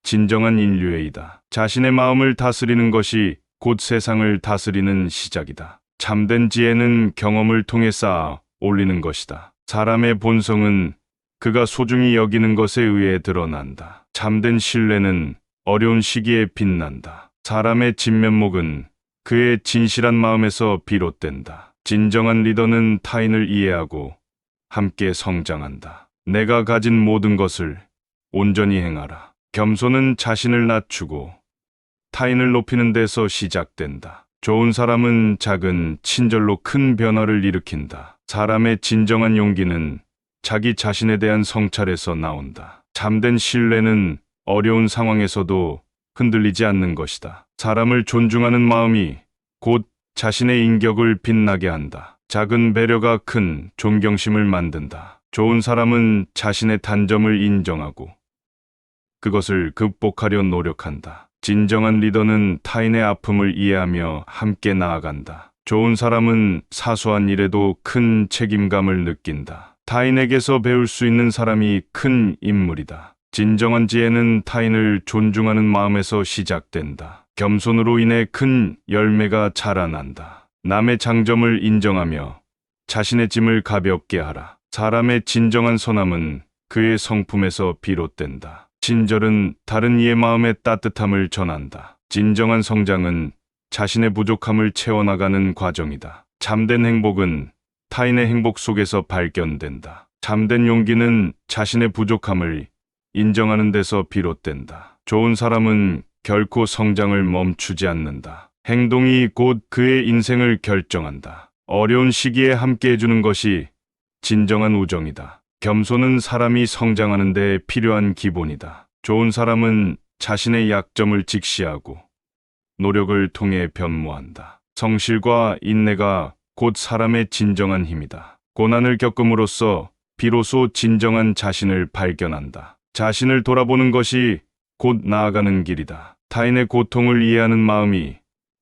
진정한 인류애이다. 자신의 마음을 다스리는 것이 곧 세상을 다스리는 시작이다. 참된 지혜는 경험을 통해 쌓아 올리는 것이다. 사람의 본성은 그가 소중히 여기는 것에 의해 드러난다. 참된 신뢰는 어려운 시기에 빛난다. 사람의 진면목은 그의 진실한 마음에서 비롯된다. 진정한 리더는 타인을 이해하고 함께 성장한다. 내가 가진 모든 것을 온전히 행하라. 겸손은 자신을 낮추고 타인을 높이는 데서 시작된다. 좋은 사람은 작은 친절로 큰 변화를 일으킨다. 사람의 진정한 용기는 자기 자신에 대한 성찰에서 나온다. 참된 신뢰는 어려운 상황에서도 흔들리지 않는 것이다. 사람을 존중하는 마음이 곧 자신의 인격을 빛나게 한다. 작은 배려가 큰 존경심을 만든다. 좋은 사람은 자신의 단점을 인정하고 그것을 극복하려 노력한다. 진정한 리더는 타인의 아픔을 이해하며 함께 나아간다. 좋은 사람은 사소한 일에도 큰 책임감을 느낀다. 타인에게서 배울 수 있는 사람이 큰 인물이다. 진정한 지혜는 타인을 존중하는 마음에서 시작된다. 겸손으로 인해 큰 열매가 자라난다. 남의 장점을 인정하며 자신의 짐을 가볍게 하라. 사람의 진정한 선함은 그의 성품에서 비롯된다. 친절은 다른 이의 마음에 따뜻함을 전한다. 진정한 성장은 자신의 부족함을 채워나가는 과정이다. 참된 행복은 타인의 행복 속에서 발견된다. 참된 용기는 자신의 부족함을 인정하는 데서 비롯된다. 좋은 사람은 결코 성장을 멈추지 않는다. 행동이 곧 그의 인생을 결정한다. 어려운 시기에 함께 해주는 것이 진정한 우정이다. 겸손은 사람이 성장하는 데 필요한 기본이다. 좋은 사람은 자신의 약점을 직시하고 노력을 통해 변모한다. 성실과 인내가 곧 사람의 진정한 힘이다. 고난을 겪음으로써 비로소 진정한 자신을 발견한다. 자신을 돌아보는 것이 곧 나아가는 길이다. 타인의 고통을 이해하는 마음이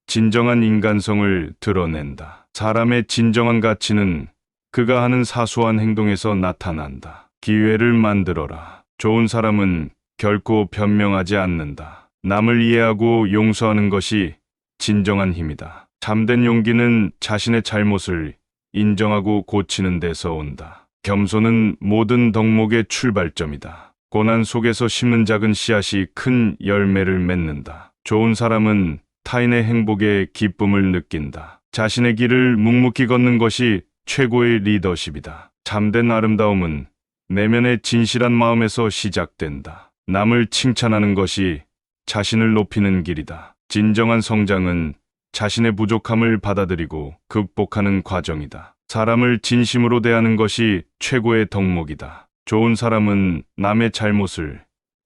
진정한 인간성을 드러낸다. 사람의 진정한 가치는 그가 하는 사소한 행동에서 나타난다. 기회를 만들어라. 좋은 사람은 결코 변명하지 않는다. 남을 이해하고 용서하는 것이 진정한 힘이다. 참된 용기는 자신의 잘못을 인정하고 고치는 데서 온다. 겸손은 모든 덕목의 출발점이다. 고난 속에서 심는 작은 씨앗이 큰 열매를 맺는다. 좋은 사람은 타인의 행복에 기쁨을 느낀다. 자신의 길을 묵묵히 걷는 것이 최고의 리더십이다. 참된 아름다움은 내면의 진실한 마음에서 시작된다. 남을 칭찬하는 것이 자신을 높이는 길이다. 진정한 성장은 자신의 부족함을 받아들이고 극복하는 과정이다. 사람을 진심으로 대하는 것이 최고의 덕목이다. 좋은 사람은 남의 잘못을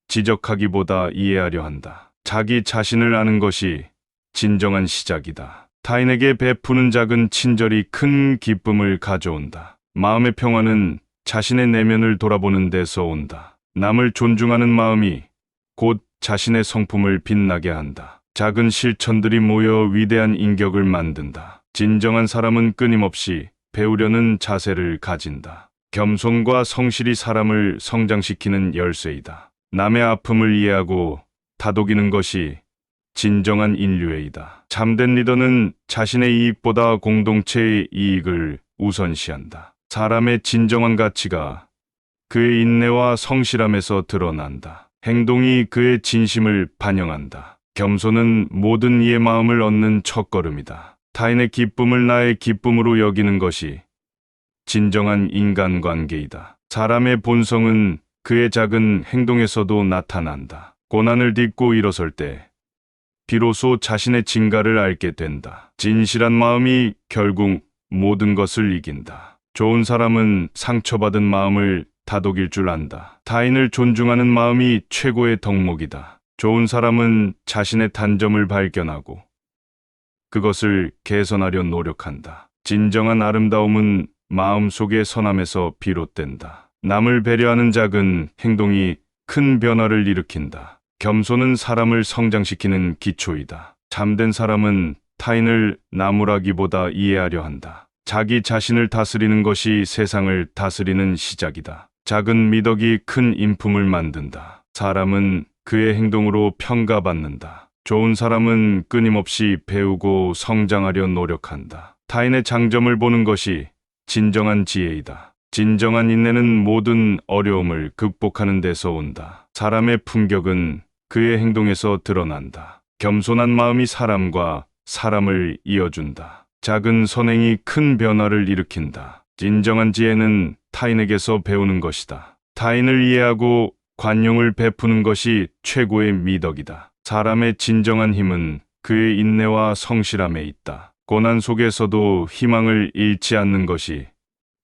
지적하기보다 이해하려 한다. 자기 자신을 아는 것이 진정한 시작이다. 타인에게 베푸는 작은 친절이 큰 기쁨을 가져온다. 마음의 평화는 자신의 내면을 돌아보는 데서 온다. 남을 존중하는 마음이 곧 자신의 성품을 빛나게 한다. 작은 실천들이 모여 위대한 인격을 만든다. 진정한 사람은 끊임없이 배우려는 자세를 가진다. 겸손과 성실이 사람을 성장시키는 열쇠이다. 남의 아픔을 이해하고 다독이는 것이 진정한 인류애이다. 참된 리더는 자신의 이익보다 공동체의 이익을 우선시한다. 사람의 진정한 가치가 그의 인내와 성실함에서 드러난다. 행동이 그의 진심을 반영한다. 겸손은 모든 이의 마음을 얻는 첫걸음이다. 타인의 기쁨을 나의 기쁨으로 여기는 것이 진정한 인간관계이다. 사람의 본성은 그의 작은 행동에서도 나타난다. 고난을 딛고 일어설 때 비로소 자신의 진가를 알게 된다. 진실한 마음이 결국 모든 것을 이긴다. 좋은 사람은 상처받은 마음을 다독일 줄 안다. 타인을 존중하는 마음이 최고의 덕목이다. 좋은 사람은 자신의 단점을 발견하고 그것을 개선하려 노력한다. 진정한 아름다움은 마음속의 선함에서 비롯된다. 남을 배려하는 작은 행동이 큰 변화를 일으킨다. 겸손은 사람을 성장시키는 기초이다. 참된 사람은 타인을 나무라기보다 이해하려 한다. 자기 자신을 다스리는 것이 세상을 다스리는 시작이다. 작은 미덕이 큰 인품을 만든다. 사람은 그의 행동으로 평가받는다. 좋은 사람은 끊임없이 배우고 성장하려 노력한다. 타인의 장점을 보는 것이 진정한 지혜이다. 진정한 인내는 모든 어려움을 극복하는 데서 온다. 사람의 품격은 그의 행동에서 드러난다. 겸손한 마음이 사람과 사람을 이어준다. 작은 선행이 큰 변화를 일으킨다. 진정한 지혜는 타인에게서 배우는 것이다. 타인을 이해하고 관용을 베푸는 것이 최고의 미덕이다. 사람의 진정한 힘은 그의 인내와 성실함에 있다. 고난 속에서도 희망을 잃지 않는 것이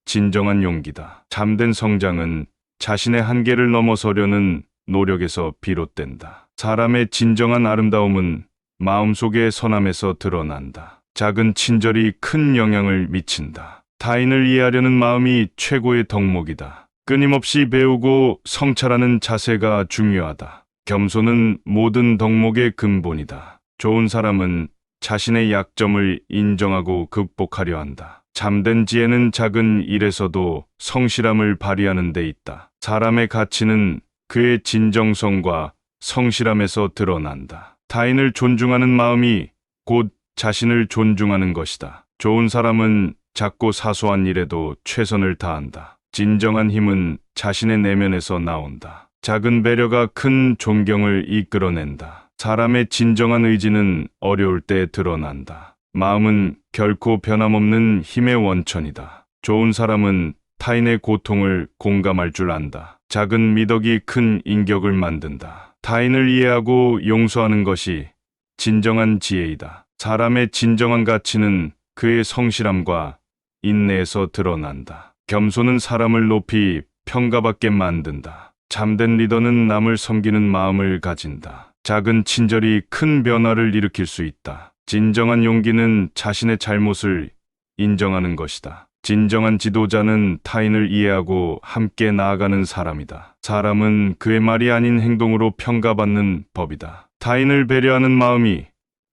진정한 용기다. 참된 성장은 자신의 한계를 넘어서려는 노력에서 비롯된다. 사람의 진정한 아름다움은 마음속의 선함에서 드러난다. 작은 친절이 큰 영향을 미친다. 타인을 이해하려는 마음이 최고의 덕목이다. 끊임없이 배우고 성찰하는 자세가 중요하다. 겸손은 모든 덕목의 근본이다. 좋은 사람은 자신의 약점을 인정하고 극복하려 한다. 잠든 지혜는 작은 일에서도 성실함을 발휘하는 데 있다. 사람의 가치는 그의 진정성과 성실함에서 드러난다. 타인을 존중하는 마음이 곧 자신을 존중하는 것이다. 좋은 사람은 작고 사소한 일에도 최선을 다한다. 진정한 힘은 자신의 내면에서 나온다. 작은 배려가 큰 존경을 이끌어낸다. 사람의 진정한 의지는 어려울 때 드러난다. 마음은 결코 변함없는 힘의 원천이다. 좋은 사람은 타인의 고통을 공감할 줄 안다. 작은 미덕이 큰 인격을 만든다. 타인을 이해하고 용서하는 것이 진정한 지혜이다. 사람의 진정한 가치는 그의 성실함과 인내에서 드러난다. 겸손은 사람을 높이 평가받게 만든다. 참된 리더는 남을 섬기는 마음을 가진다. 작은 친절이 큰 변화를 일으킬 수 있다. 진정한 용기는 자신의 잘못을 인정하는 것이다. 진정한 지도자는 타인을 이해하고 함께 나아가는 사람이다. 사람은 그의 말이 아닌 행동으로 평가받는 법이다. 타인을 배려하는 마음이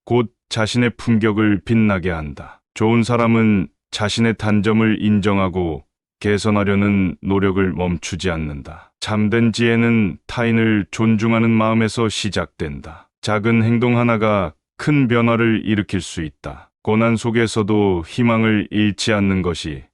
곧 자신의 품격을 빛나게 한다. 좋은 사람은 자신의 단점을 인정하고 개선하려는 노력을 멈추지 않는다. 참된 지혜는 타인을 존중하는 마음에서 시작된다. 작은 행동 하나가 큰 변화를 일으킬 수 있다. 고난 속에서도 희망을 잃지 않는 것이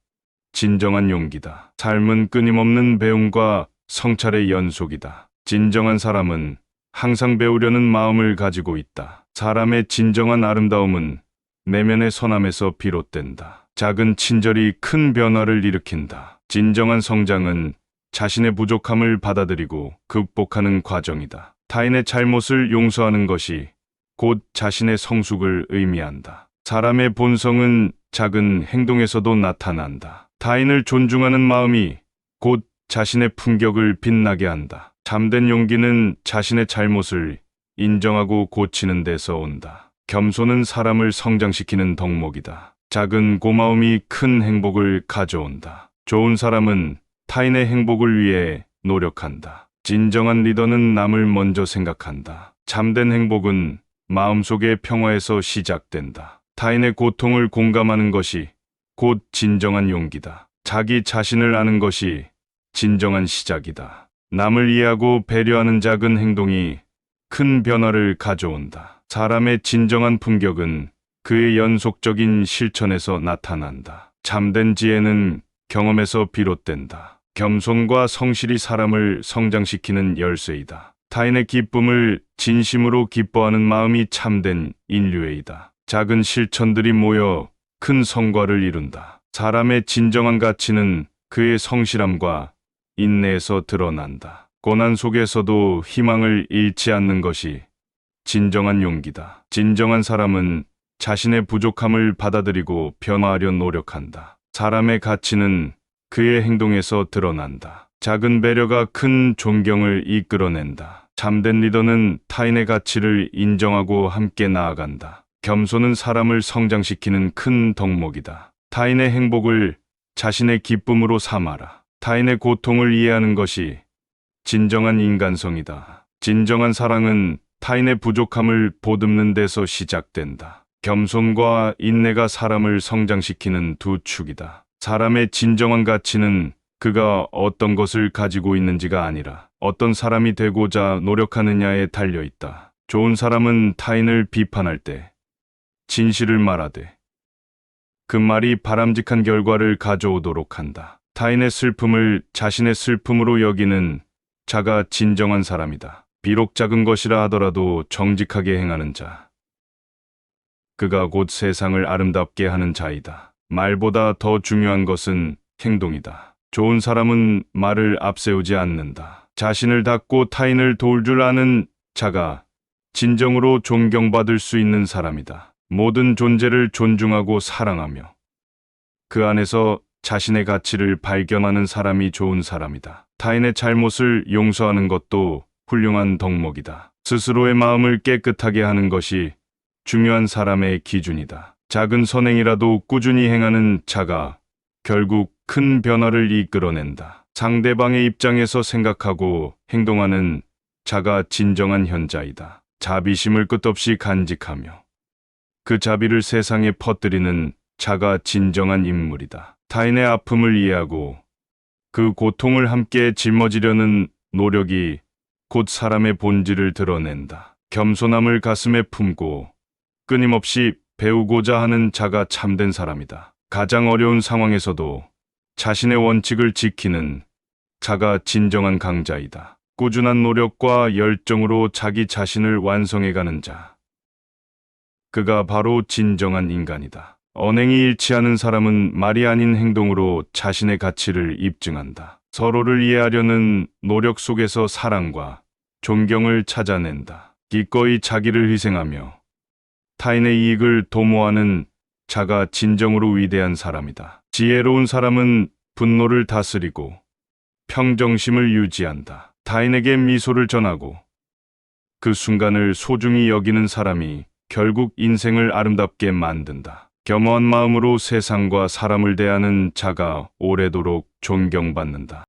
진정한 용기다. 삶은 끊임없는 배움과 성찰의 연속이다. 진정한 사람은 항상 배우려는 마음을 가지고 있다. 사람의 진정한 아름다움은 내면의 선함에서 비롯된다. 작은 친절이 큰 변화를 일으킨다. 진정한 성장은 자신의 부족함을 받아들이고 극복하는 과정이다. 타인의 잘못을 용서하는 것이 곧 자신의 성숙을 의미한다. 사람의 본성은 작은 행동에서도 나타난다. 타인을 존중하는 마음이 곧 자신의 품격을 빛나게 한다. 참된 용기는 자신의 잘못을 인정하고 고치는 데서 온다. 겸손은 사람을 성장시키는 덕목이다. 작은 고마움이 큰 행복을 가져온다. 좋은 사람은 타인의 행복을 위해 노력한다. 진정한 리더는 남을 먼저 생각한다. 참된 행복은 마음속의 평화에서 시작된다. 타인의 고통을 공감하는 것이 곧 진정한 용기다. 자기 자신을 아는 것이 진정한 시작이다. 남을 이해하고 배려하는 작은 행동이 큰 변화를 가져온다. 사람의 진정한 품격은 그의 연속적인 실천에서 나타난다. 참된 지혜는 경험에서 비롯된다. 겸손과 성실이 사람을 성장시키는 열쇠이다. 타인의 기쁨을 진심으로 기뻐하는 마음이 참된 인류애이다. 작은 실천들이 모여 큰 성과를 이룬다. 사람의 진정한 가치는 그의 성실함과 인내에서 드러난다. 고난 속에서도 희망을 잃지 않는 것이 진정한 용기다. 진정한 사람은 자신의 부족함을 받아들이고 변화하려 노력한다. 사람의 가치는 그의 행동에서 드러난다. 작은 배려가 큰 존경을 이끌어낸다. 참된 리더는 타인의 가치를 인정하고 함께 나아간다. 겸손은 사람을 성장시키는 큰 덕목이다. 타인의 행복을 자신의 기쁨으로 삼아라. 타인의 고통을 이해하는 것이 진정한 인간성이다. 진정한 사랑은 타인의 부족함을 보듬는 데서 시작된다. 겸손과 인내가 사람을 성장시키는 두 축이다. 사람의 진정한 가치는 그가 어떤 것을 가지고 있는지가 아니라 어떤 사람이 되고자 노력하느냐에 달려 있다. 좋은 사람은 타인을 비판할 때 진실을 말하되 그 말이 바람직한 결과를 가져오도록 한다. 타인의 슬픔을 자신의 슬픔으로 여기는 자가 진정한 사람이다. 비록 작은 것이라 하더라도 정직하게 행하는 자. 그가 곧 세상을 아름답게 하는 자이다. 말보다 더 중요한 것은 행동이다. 좋은 사람은 말을 앞세우지 않는다. 자신을 닦고 타인을 도울 줄 아는 자가 진정으로 존경받을 수 있는 사람이다. 모든 존재를 존중하고 사랑하며 그 안에서 자신의 가치를 발견하는 사람이 좋은 사람이다. 타인의 잘못을 용서하는 것도 훌륭한 덕목이다. 스스로의 마음을 깨끗하게 하는 것이 중요한 사람의 기준이다. 작은 선행이라도 꾸준히 행하는 자가 결국 큰 변화를 이끌어낸다. 상대방의 입장에서 생각하고 행동하는 자가 진정한 현자이다. 자비심을 끝없이 간직하며 그 자비를 세상에 퍼뜨리는 자가 진정한 인물이다. 타인의 아픔을 이해하고 그 고통을 함께 짊어지려는 노력이 곧 사람의 본질을 드러낸다. 겸손함을 가슴에 품고 끊임없이 배우고자 하는 자가 참된 사람이다. 가장 어려운 상황에서도 자신의 원칙을 지키는 자가 진정한 강자이다. 꾸준한 노력과 열정으로 자기 자신을 완성해가는 자. 그가 바로 진정한 인간이다. 언행이 일치하는 사람은 말이 아닌 행동으로 자신의 가치를 입증한다. 서로를 이해하려는 노력 속에서 사랑과 존경을 찾아낸다. 기꺼이 자기를 희생하며 타인의 이익을 도모하는 자가 진정으로 위대한 사람이다. 지혜로운 사람은 분노를 다스리고 평정심을 유지한다. 타인에게 미소를 전하고 그 순간을 소중히 여기는 사람이 결국 인생을 아름답게 만든다. 겸허한 마음으로 세상과 사람을 대하는 자가 오래도록 존경받는다.